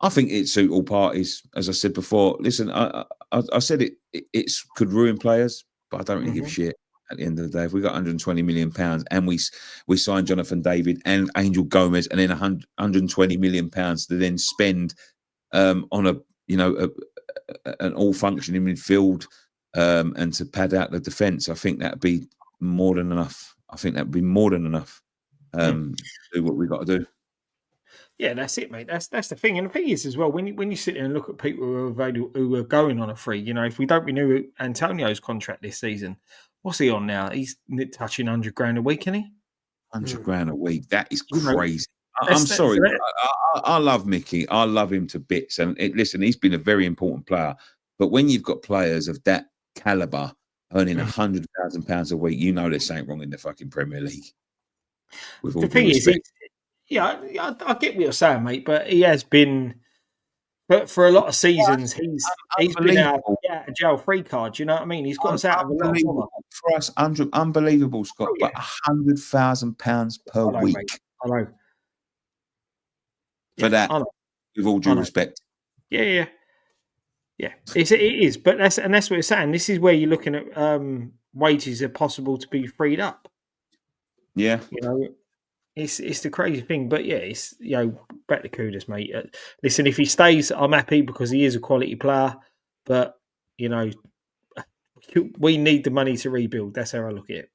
I think it suit all parties. As I said before, listen, I said it could ruin players, but I don't really give a shit. At the end of the day, if we got 120 million pounds and we signed Jonathan David and Angel Gomez, and then 120 million pounds to then spend on an all functioning midfield and to pad out the defence, I think that'd be more than enough. To do what we got to do. Yeah, that's it, mate. That's the thing. And the thing is as well, when you sit there and look at people who are going on a free, if we don't renew Antonio's contract this season. What's he on now? He's touching 100 grand a week, isn't he? 100 grand a week. That is crazy. I'm sorry. I love Mickey. I love him to bits. And listen, he's been a very important player. But when you've got players of that caliber earning £100,000 a week, there's something wrong in the fucking Premier League. The thing is, I get what you're saying, mate. But he has been But for a lot of seasons, he's been out Unbelievable. of jail free card. Do you know what I mean? He's got us out of a lot of bother. For us, unbelievable, Scott. Oh, yeah. But £100,000 per I know, week mate. I know. for that. I know. With all due respect. Yeah. It is, but that's what it's saying. This is where you're looking at wages are possible to be freed up. Yeah. You know, it's the crazy thing, but yeah, it's back to Kudus, mate. Listen, if he stays, I'm happy because he is a quality player. But we need the money to rebuild. That's how I look at it.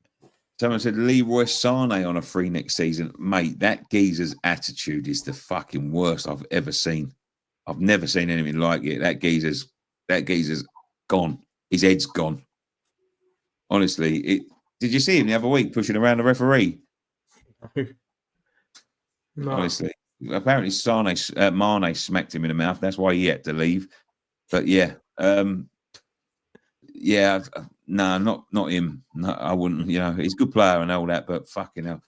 Someone said Leroy Sané on a free next season. Mate, that geezer's attitude is the fucking worst I've ever seen. I've never seen anything like it. That geezer's gone. His head's gone. Honestly, did you see him the other week pushing around the referee? No. Honestly, apparently Mane smacked him in the mouth. That's why he had to leave. But yeah, not him. No, I wouldn't. He's a good player and all that, but fucking hell.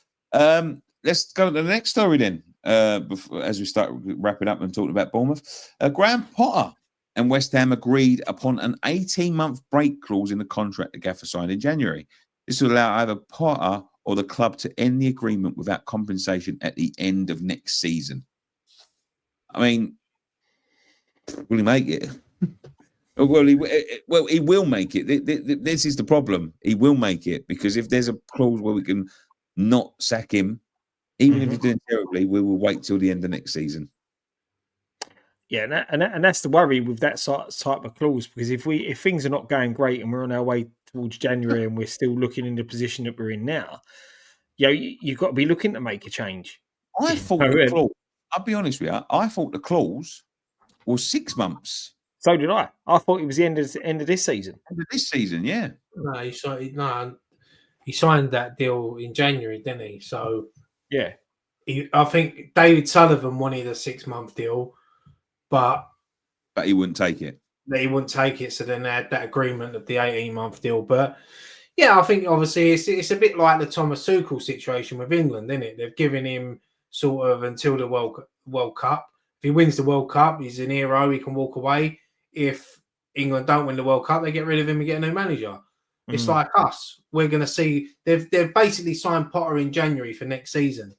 Let's go to the next story then. As we start wrapping up and talking about Bournemouth, Graham Potter and West Ham agreed upon an 18-month break clause in the contract the gaffer signed in January. This will allow either Potter or the club to end the agreement without compensation at the end of next season. I mean, will he make it? Well, he will make it. This is the problem. He will make it because if there's a clause where we can not sack him, even if he's doing terribly, we will wait till the end of next season. Yeah, and that's the worry with that type of clause, because if things are not going great and we're on our way towards January and we're still looking in the position that we're in now, you've got to be looking to make a change. I thought the clause. I'll be honest with you. I thought the clause was 6 months. So did I. I thought it was the end of this season. End of this season, yeah. No, he signed that deal in January, didn't he? So yeah, I think David Sullivan wanted a 6-month deal, but he wouldn't take it. He wouldn't take it, so then they had that agreement of the 18-month deal. But yeah, I think obviously it's a bit like the Thomas Soucek situation with England, isn't it? They've given him sort of until the World Cup. If he wins the World Cup, he's an hero. He can walk away. If England don't win the World Cup, they get rid of him and get a new manager. It's like us. We're going to see. They've basically signed Potter in January for next season.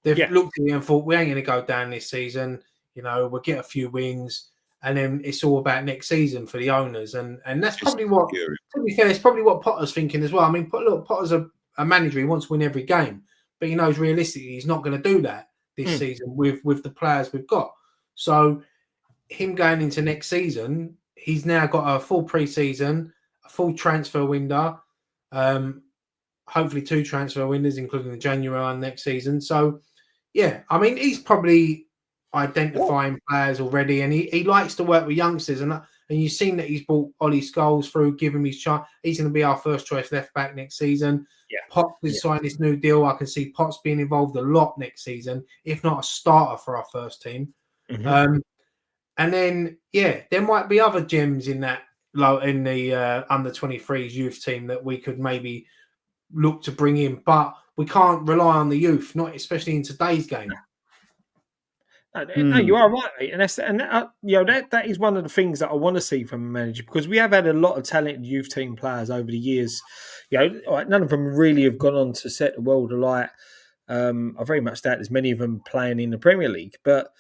They've looked at it and thought, we ain't going to go down this season. We'll get a few wins, and then it's all about next season for the owners. And that's probably what, to be fair, it's probably what Potter's thinking as well. I mean, look, Potter's a manager. He wants to win every game, but he knows realistically he's not going to do that this season with the players we've got. So him going into next season, he's now got a full pre-season, a full transfer window, hopefully 2 transfer windows, including the January one next season. So, yeah, I mean, he's probably identifying players already, and he likes to work with youngsters. And you've seen that he's brought Ollie Scholes through, give him his chance. He's going to be our first choice left back next season. Yeah. Potts has signed this new deal. I can see Potts being involved a lot next season, if not a starter for our first team. And then, there might be other gems in that in the under 23s youth team that we could maybe look to bring in, but we can't rely on the youth, not especially in today's game. No, you are right, mate. And that is one of the things that I want to see from a manager, because we have had a lot of talented youth team players over the years. None of them really have gone on to set the world alight. I very much doubt there's many of them playing in the Premier League, but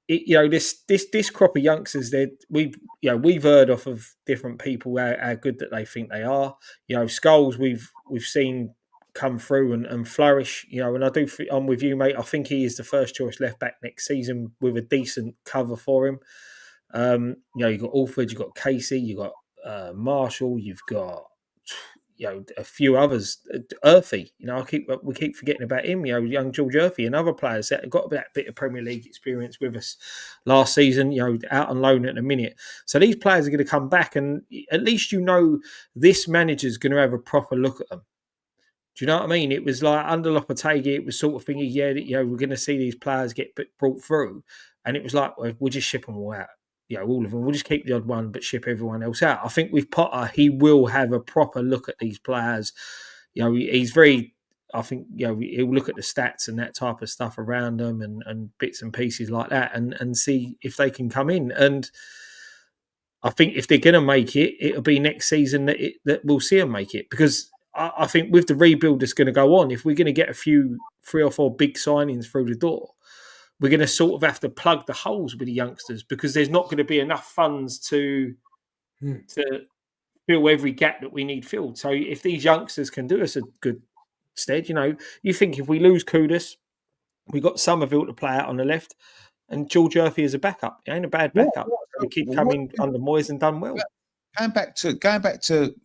this crop of youngsters, we've heard off of different people how good that they think they are. Scholes we've seen come through and flourish. And I'm with you, mate. I think he is the first choice left back next season with a decent cover for him. You've got Alford, you've got Casey, you've got Marshall, you've got a few others. Earthy, we keep forgetting about him. Young George Earthy and other players that got that bit of Premier League experience with us last season. Out on loan at the minute. So these players are going to come back, and at least this manager's going to have a proper look at them. Do you know what I mean? It was like under Lopetegui, it was sort of thinking, we're going to see these players get brought through, and it was like, we'll just ship them all out. All of them. We'll just keep the odd one, but ship everyone else out. I think with Potter, he will have a proper look at these players. He's very I think he'll look at the stats and that type of stuff around them and bits and pieces like that and see if they can come in. And I think if they're going to make it, it'll be next season that we'll see them make it, because I think with the rebuild that's going to go on, if we're going to get 3 or 4 big signings through the door, we're going to sort of have to plug the holes with the youngsters, because there's not going to be enough funds to fill every gap that we need filled. So if these youngsters can do us a good stead, you think if we lose Kudus, we got Somerville to play out on the left, and George Murphy as a backup. It ain't a bad backup. The kid coming under Moyes and done well. Going back to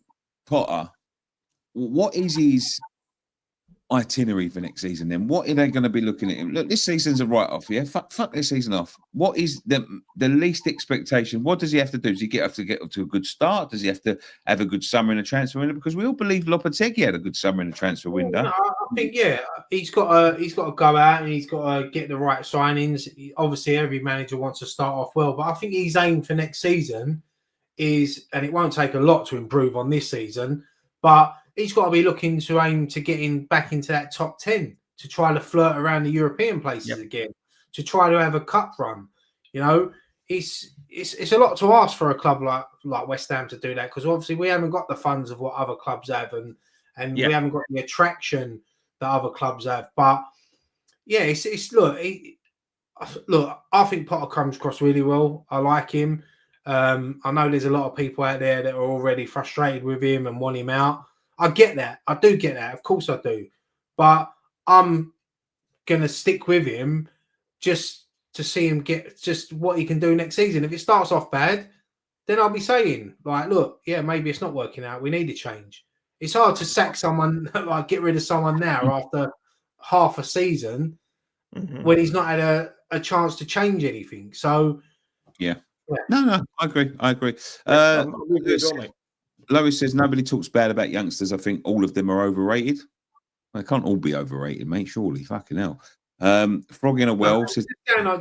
Potter, what is his itinerary for next season then? What are they going to be looking at him? Look, this season's a write-off, yeah? Fuck this season off. What is the least expectation? What does he have to do? Does he have to get to a good start? Does he have to have a good summer in the transfer window? Because we all believe Lopetegui had a good summer in the transfer window. No, I think, he's got to go out and he's got to get the right signings. Obviously, every manager wants to start off well, but I think his aim for next season is, and it won't take a lot to improve on this season, but he's got to be looking to aim to getting back into that top 10, to try to flirt around the European places again, to try to have a cup run. It's a lot to ask for a club like West Ham to do that, because obviously we haven't got the funds of what other clubs have, and we haven't got the attraction that other clubs have. But yeah, look, I think Potter comes across really well. I like him. I know there's a lot of people out there that are already frustrated with him and want him out. I get that. I do get that. Of course I do. But I'm going to stick with him just to see him get just what he can do next season. If it starts off bad, then I'll be saying, like, look, maybe it's not working out. We need a change. It's hard to sack someone, like get rid of someone now after half a season when he's not had a chance to change anything. So, yeah. No, I agree. Lois says nobody talks bad about youngsters. I think all of them are overrated. They can't all be overrated, mate. Surely, fucking hell. Frog in a well says,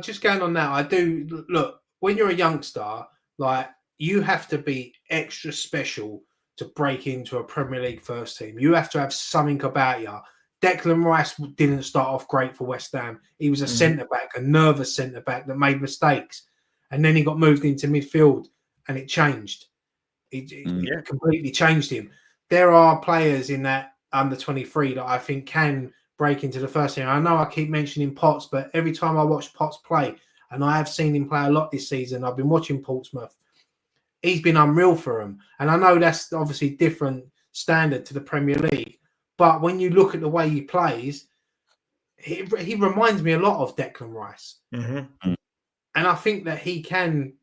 just going on that. I do look, when you're a youngster, like, you have to be extra special to break into a Premier League first team. You have to have something about you. Declan Rice didn't start off great for West Ham. He was a centre back, a nervous centre back that made mistakes, and then he got moved into midfield, and it changed. It completely changed him. There are players in that under 23 that I think can break into the first team. I know I keep mentioning Potts, but every time I watch Potts play, and I have seen him play a lot this season, I've been watching Portsmouth, he's been unreal for him. And I know that's obviously different standard to the Premier League, but when you look at the way he plays, he reminds me a lot of Declan Rice. And I think that he can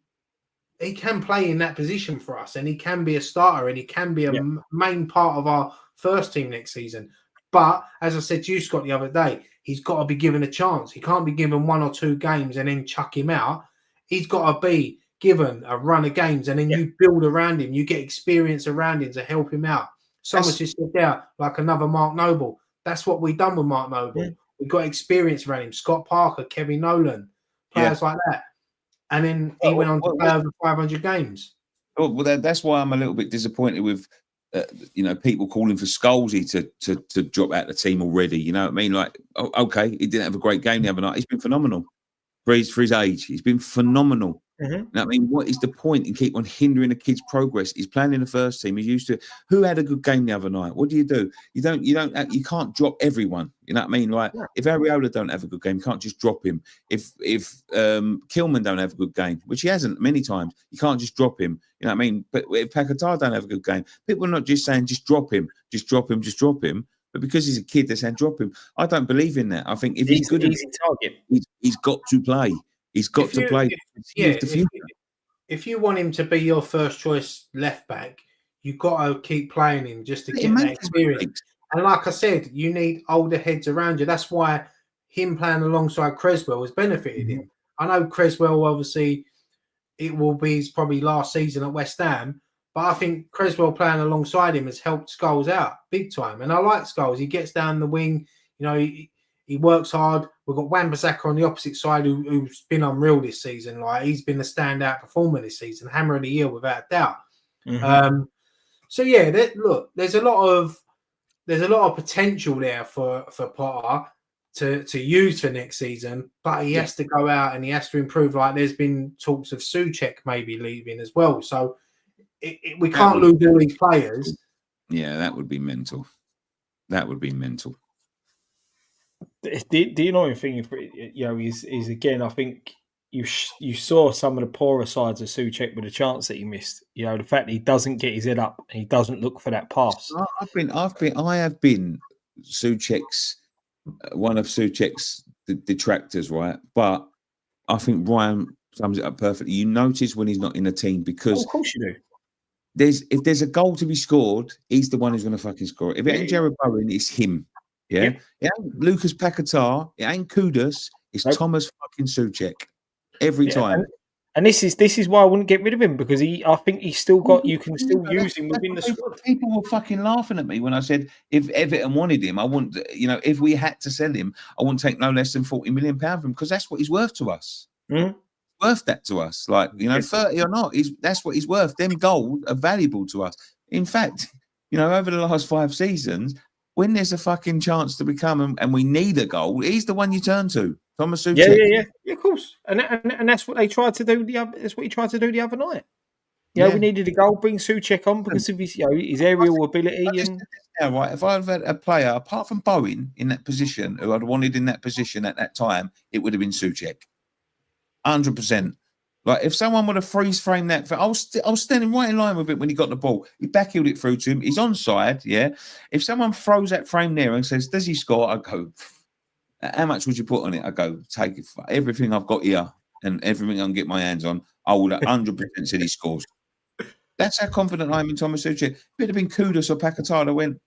play in that position for us, and he can be a starter, and he can be a main part of our first team next season. But as I said to you, Scott, the other day, he's got to be given a chance. He can't be given 1 or 2 games and then chuck him out. He's got to be given a run of games, and then you build around him. You get experience around him to help him out. Someone just sit there like another Mark Noble. That's what we've done with Mark Noble. We've got experience around him. Scott Parker, Kevin Nolan, players like that. And then he went on to play over 500 games. Well, that's why I'm a little bit disappointed with, people calling for Scholesy to drop out the team already. You know what I mean? Like, okay, he didn't have a great game the other night. He's been phenomenal for his age. He's been phenomenal. You know what I mean? What is the point in keep on hindering the kid's progress? He's playing in the first team. He's used to. Who had a good game the other night? What do? You can't drop everyone. You know what I mean? Like, if Areola don't have a good game, you can't just drop him. If Kilman don't have a good game, which he hasn't many times, you can't just drop him. You know what I mean? But if Paquetá don't have a good game, people are not just saying just drop him. But because he's a kid, they're saying drop him. I don't believe in that. I think if he's good, he's got to play. He's got to play. If you want him to be your first choice left back, you've got to keep playing him just to get that experience. And like I said, you need older heads around you. That's why him playing alongside Creswell has benefited him. I know Creswell, obviously, it will be his probably last season at West Ham, but I think Creswell playing alongside him has helped Scholes out big time. And I like Scholes. He gets down the wing. He works hard. We've got Wan-Bissaka on the opposite side who's been unreal this season. Like, he's been a standout performer this season, hammer of the year without doubt. So yeah, there's a lot of there's a lot of potential there for Potter to use for next season, but he has to go out and he has to improve. Like there's been talks of Soucek maybe leaving as well, so we can't lose all these players. Yeah, that would be mental. That would be mental. The annoying thing, is again, I think you saw some of the poorer sides of Soucek with the chance that he missed. The fact that he doesn't get his head up and he doesn't look for that pass. I have been Soucek's one of Soucek's detractors, right? But I think Ryan sums it up perfectly. You notice when he's not in a team because of course you do. If there's a goal to be scored, he's the one who's going to fucking score it. If it ain't Jared Bowen, it's him. Yeah, Yep. It ain't Lucas Paquetá, it ain't Kudus, it's Thomas fucking Soucek every time. And this is why I wouldn't get rid of him because I think he's still got. You can still use him within the squad. People were fucking laughing at me when I said if Everton wanted him, I wouldn't. If we had to sell him, I wouldn't take no less than £40 million from him because that's what he's worth to us. Mm. Worth that to us, 30 or not, that's what he's worth. Them gold are valuable to us. In fact, over the last 5 seasons, when there's a fucking chance to become and we need a goal, he's the one you turn to. Thomas Soucek. Yeah, of course. And that's what they tried to do. That's what he tried to do the other night. We needed a goal. Bring Soucek on because of his his aerial ability. Right. If I'd had a player apart from Bowen in that position, who I'd wanted in that position at that time, it would have been Soucek. 100%. Like if someone would have freeze framed that, I was standing right in line with it when he got the ball. He backheeled it through to him. He's onside. Yeah. If someone throws that frame there and says, "Does he score?" I go, "How much would you put on it?" I go, "Take it for everything I've got here and everything I can get my hands on. I would 100% say he scores." That's how confident I am in Thomas Soucek. If it had been Kudus or Paquetá, I went,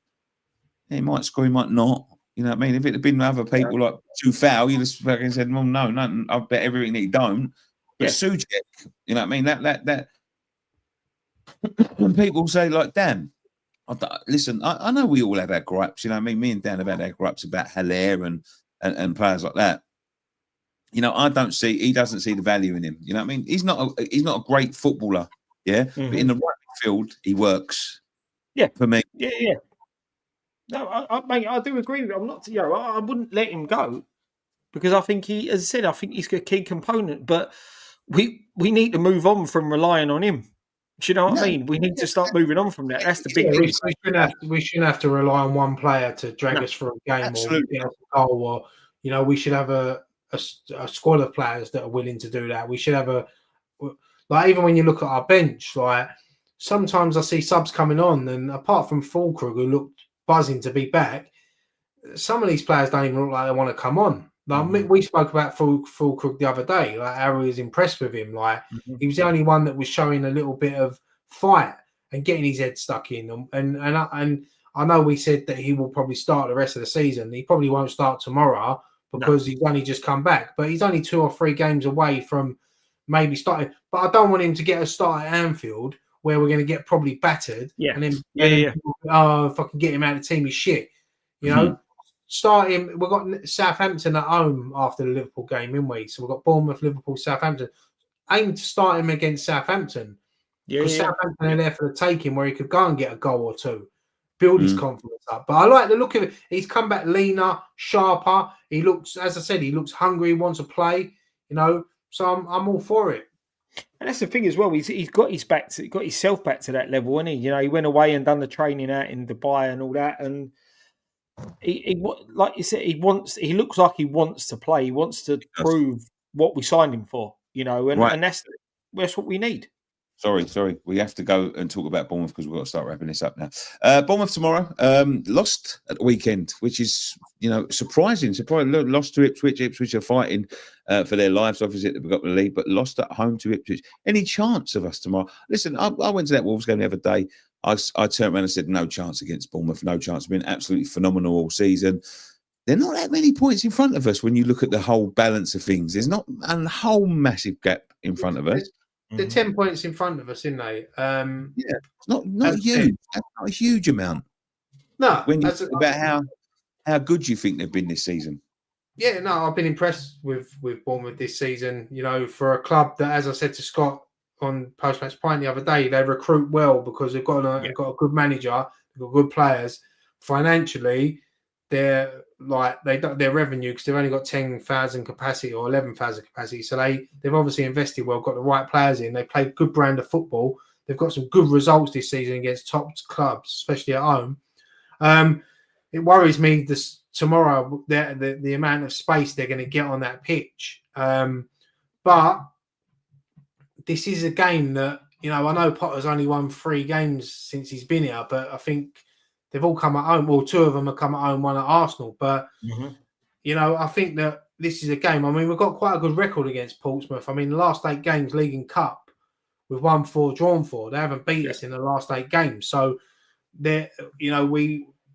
he might score, he might not. You know what I mean? If it had been other people like Tufal, you'd have fucking said, "Well, no, I bet everything that he don't." But Soucek, you know what I mean? That when people say like, "Damn," listen, I know we all have our gripes. You know what I mean? Me and Dan have had our gripes about Haller and players like that. He doesn't see the value in him. You know what I mean? He's not a great footballer. Yeah, but in the right field, he works. Yeah, for me. Yeah. No, I do agree with you. I'm not. I wouldn't let him go because I think as I said, I think he's a key component. But we need to move on from relying on him. Do you know what I mean? We need to start moving on from that. That's the big thing. We shouldn't have to rely on one player to drag us through a game or get us a goal. Or we should have a squad of players that are willing to do that. We should have even when you look at our bench, like sometimes I see subs coming on, and apart from Fulkrug, who looked buzzing to be back, some of these players don't even look like they want to come on. Like we spoke about Fulkrug the other day, like how he was impressed with him. Like he was the only one that was showing a little bit of fight and getting his head stuck in. And I know we said that he will probably start the rest of the season. He probably won't start tomorrow because he's only just come back. But he's only 2 or 3 games away from maybe starting. But I don't want him to get a start at Anfield where we're going to get probably battered. Yeah. And then if I can get him out of the team, he's shit. Start him. We've got Southampton at home after the Liverpool game, haven't we? So we've got Bournemouth, Liverpool, Southampton. Aim to start him against Southampton. Because Southampton are there for the taking, where he could go and get a goal or 2, build his confidence up. But I like the look of it. He's come back leaner, sharper. He looks, as I said, he looks hungry, wants to play. So I'm all for it. And that's the thing as well. He's got himself back to that level, hasn't he? He went away and done the training out in Dubai and all that, and he like you said, he looks like he wants to play. He wants to prove what we signed him for, and that's what we need. Sorry. We have to go and talk about Bournemouth because we've got to start wrapping this up now. Bournemouth tomorrow, lost at the weekend, which is, surprising. Lost to Ipswich. Ipswich are fighting for their lives, obviously, they've got the league, but lost at home to Ipswich. Any chance of us tomorrow? Listen, I went to that Wolves game the other day. I turned around and said, no chance against Bournemouth, no chance. Been absolutely phenomenal all season. There are not that many points in front of us when you look at the whole balance of things. There's not a whole massive gap in front of us. They're 10 points in front of us, isn't they? It's not huge. That's not a huge amount. No. When you think about how good you think they've been this season. Yeah, no, I've been impressed with Bournemouth this season. For a club that, as I said to Scott on Post-Match Pint the other day, they recruit well because they've got a good manager, they've got good players. financially, their revenue, because they've only got 10,000 capacity or 11,000 capacity. So they've obviously invested well, got the right players in. They played good brand of football. They've got some good results this season against top clubs, especially at home. It worries me this tomorrow the amount of space they're going to get on that pitch. But this is a game that, I know Potter's only won 3 games since he's been here, but I think they've all come at home. Well, 2 of them have come at home, 1 at Arsenal. But, I think that this is a game. I mean, we've got quite a good record against Portsmouth. I mean, the last 8 games, League and Cup, we've won 4, drawn 4. They haven't beat us in the last 8 games. So,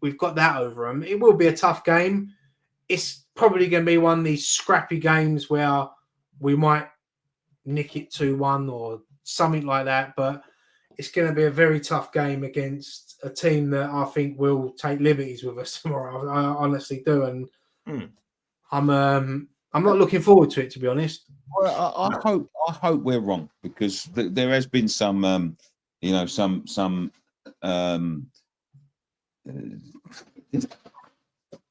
we've got that over them. It will be a tough game. It's probably going to be one of these scrappy games where we might nick it 2-1 or something like that. But it's going to be a very tough game against a team that I think will take liberties with us tomorrow. I honestly do, and I'm not looking forward to it, to be honest. Well, I hope we're wrong, because there has been some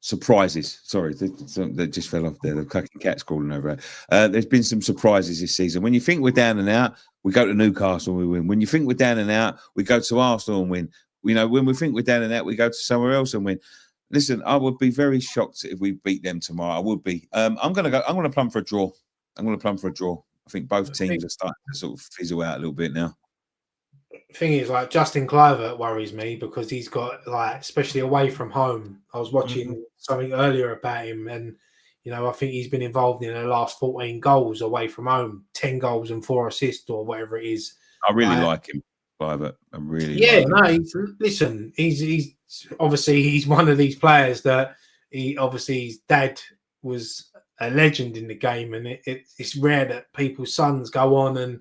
surprises. Sorry, they just fell off there. The cracking cat's crawling over it. There's been some surprises this season. When you think we're down and out, we go to Newcastle and we win. When you think we're down and out, we go to Arsenal and win. When we think we're down and out, we go to somewhere else and win. Listen, I would be very shocked if we beat them tomorrow. I would be. I'm going to plumb for a draw. I think both teams are starting to sort of fizzle out a little bit now. Thing is, like, Justin Kluivert worries me, because he's got, like, especially away from home. I was watching something earlier about him, and I think he's been involved in the last 14 goals away from home, 10 goals and 4 assists or whatever it is. I really like him, Kluivert. I really like him. He's obviously he's one of these players that his dad was a legend in the game, and it's rare that people's sons go on and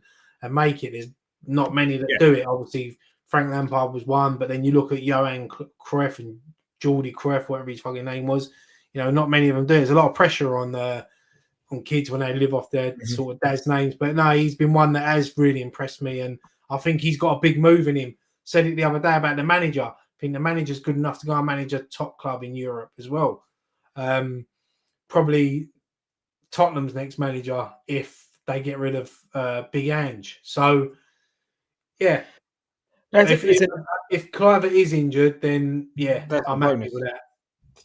make it. There's not many that do it. Obviously, Frank Lampard was one, but then you look at Johan Cruyff and Jordi Cruyff, whatever his fucking name was. Not many of them do. There's a lot of pressure on kids when they live off their sort of dad's names. But no, he's been one that has really impressed me, and I think he's got a big move in him. Said it the other day about the manager. I think the manager's good enough to go and manage a top club in Europe as well. Probably Tottenham's next manager if they get rid of Big Ange. So, yeah. If Kluivert is injured, then, I'm happy with that.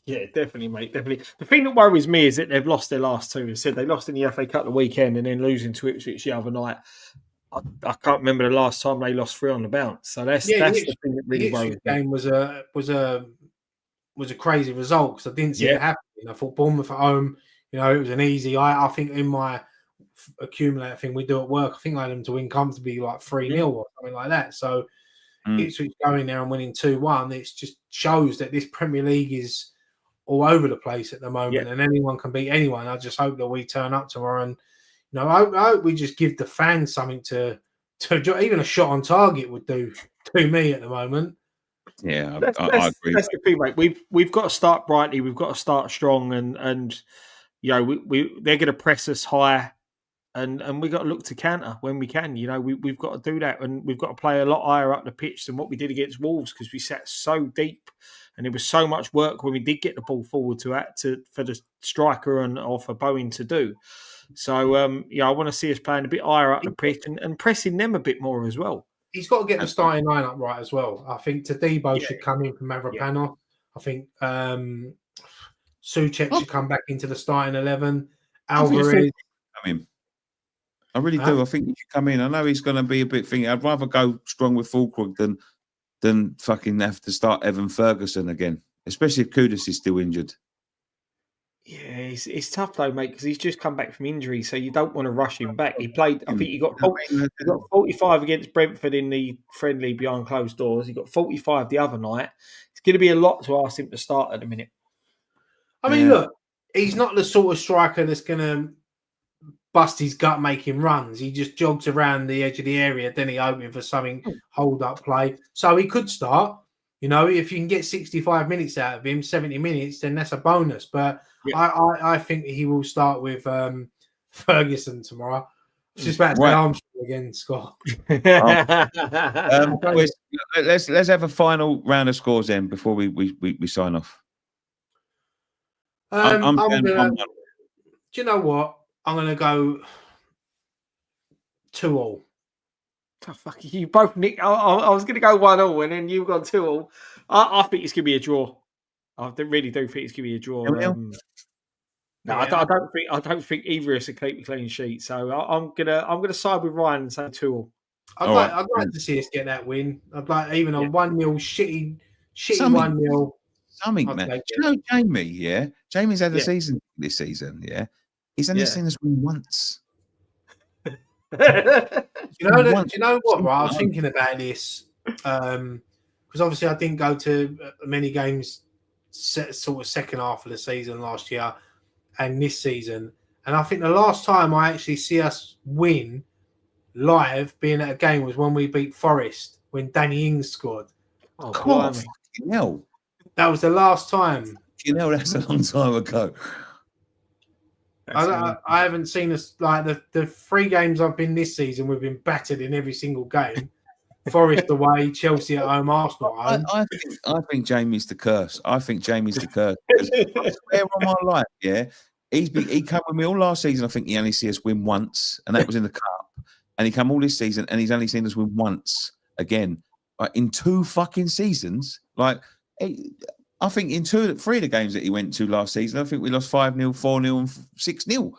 Yeah, definitely, mate. Definitely. The thing that worries me is that they've lost their last 2. They said they lost in the FA Cup the weekend and then losing to Ipswich the other night. I can't remember the last time they lost 3 on the bounce. So that's the thing that really worries me. The game was a crazy result, because I didn't see it happening. I thought Bournemouth at home, it was an easy. I think in my accumulator thing we do at work, I think I had them to win comfortably, like 3-0 or something like that. So Ipswich going there and winning 2-1, it just shows that this Premier League is all over the place at the moment, and anyone can beat anyone. I just hope that we turn up tomorrow, and I hope we just give the fans something to even a shot on target would do me at the moment. Yeah, I agree. That's the thing, mate. We've got to start brightly. We've got to start strong, and they're going to press us high, and we've got to look to counter when we can. We've got to do that, and we've got to play a lot higher up the pitch than what we did against Wolves, because we sat so deep, and there was so much work when we did get the ball forward for the striker or for Bowen to do. So I want to see us playing a bit higher up the pitch and pressing them a bit more as well. He's got to get the starting lineup right as well. I think Tadibo should come in from Mavropanos. I think Soucek should come back into the starting 11. Alvarez. I really do. I think he should come in. I know he's going to be a bit thingy. I'd rather go strong with Fulkrug than fucking have to start Evan Ferguson again, especially if Kudus is still injured. Yeah, it's tough though, mate, because he's just come back from injury, so you don't want to rush him back. He played, I think he got 45 against Brentford in the friendly behind closed doors. He got 45 the other night. It's going to be a lot to ask him to start at the minute. I mean, look, he's not the sort of striker that's going to bust his gut making runs. He just jogs around the edge of the area, then he hoping for something hold-up play. So he could start. If you can get 65 minutes out of him, 70 minutes, then that's a bonus. But I think he will start with Ferguson tomorrow. Just about to say Armstrong again, Scott. Boys, let's have a final round of scores then before we sign off. I'm do you know what? I'm gonna go 2-2. Oh, fuck you both, Nick. I was going to go 1-1, and then you've gone 2-2. I think it's going to be a draw. I really do think it's going to be a draw. No, I don't think either of us are keep a clean sheet. So I'm gonna side with Ryan and say 2-2. I'd like to see us get that win. I'd like even on 1-0, shitty 1-0. Something, man. Do you know Jamie? Yeah, Jamie's had a season this season. Yeah, he's only seen us win once. Do you know what? Right, I was thinking about this because obviously I didn't go to many games, sort of second half of the season last year and this season, and I think the last time I actually see us win live, being at a game, was when we beat Forest when Danny Ings scored. Oh, God, hell! That was the last time. You know, that's a long time ago. I haven't seen us like the 3 games I've been this season. We've been battered in every single game. Forest away, Chelsea at home, Arsenal at home. I think Jamie's the curse. I think Jamie's the curse. I swear on my life, yeah. He came with me all last season. I think he only see us win once, and that was in the cup. And he come all this season, and he's only seen us win once again. In 2 fucking seasons, I think in 3 of the games that he went to last season, I think we lost 5-0, 4-0, and 6-0.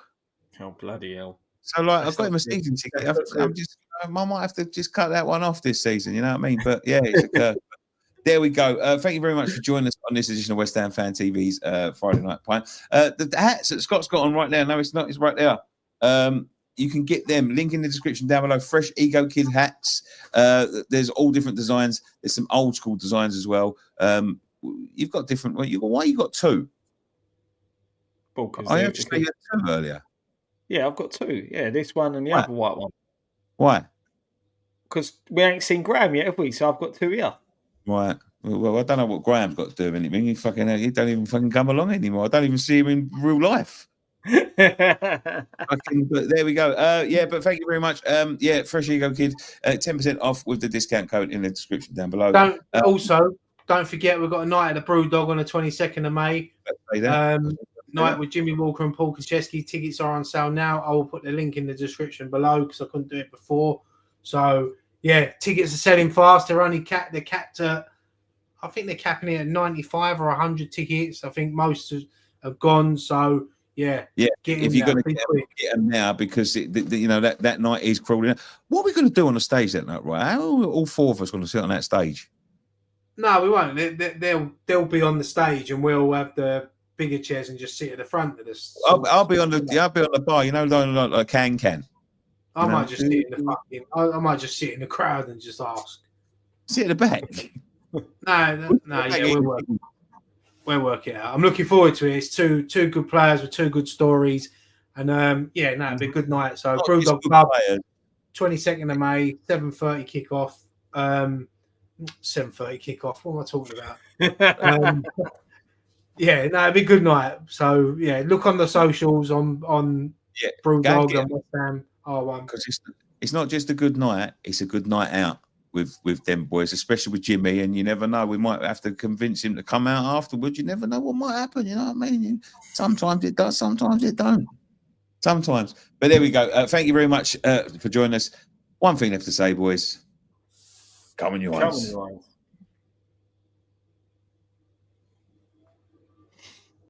Oh, bloody hell. So, I've got him a season ticket. I might have to just cut that one off this season, you know what I mean? But, yeah, it's a curse. There we go. Thank you very much for joining us on this edition of West Ham Fan TV's Friday Night Pint. The hats that Scott's got on right now, no, it's not, it's right there. You can get them. Link in the description down below. Fresh Ego Kid hats. There's all different designs. There's some old school designs as well. You've got different. Why you got 2? I have to say you had 2 earlier. Yeah, I've got 2. Yeah, this one and the other white one. Why? Because we ain't seen Graham yet, have we? So I've got 2 here. Right. Well, I don't know what Graham's got to do with anything. He don't even fucking come along anymore. I don't even see him in real life. But there we go. But thank you very much. Fresh Ego Kid, 10% off with the discount code in the description down below. Don't forget, we've got a night at the Brewdog on the 22nd of May. Night with Jimmy Walker and Paul Kaczewski. Tickets are on sale now. I will put the link in the description below because I couldn't do it before. So tickets are selling fast. They're capped at, I think they're capping it at 95 or 100 tickets. I think most have gone. So if you're going to get them now, because that night is crawling. What are we going to do on the stage that night, right? How are all 4 of us going to sit on that stage? No, we won't. They'll be on the stage, and we'll have the bigger chairs and just sit at the front of this. I'll be on the bar. Like a can. I might just sit in the I might just sit in the crowd and just ask. Sit at the back. We'll work it out. I'm looking forward to it. It's two good players with 2 good stories, and it'll be a good night. So Brewdog Club, 22nd of May, 7:30 kickoff. 7:30 kickoff. What am I talking about? It'll be a good night. So look on the socials on Brewdog and West Ham R1, because it's not just a good night; it's a good night out with them boys, especially with Jimmy. And you never know, we might have to convince him to come out afterwards. You never know what might happen. You know what I mean? Sometimes it does, sometimes it don't. Sometimes, but there we go. Thank you very much for joining us. One thing left to say, boys. Come on, you eyes.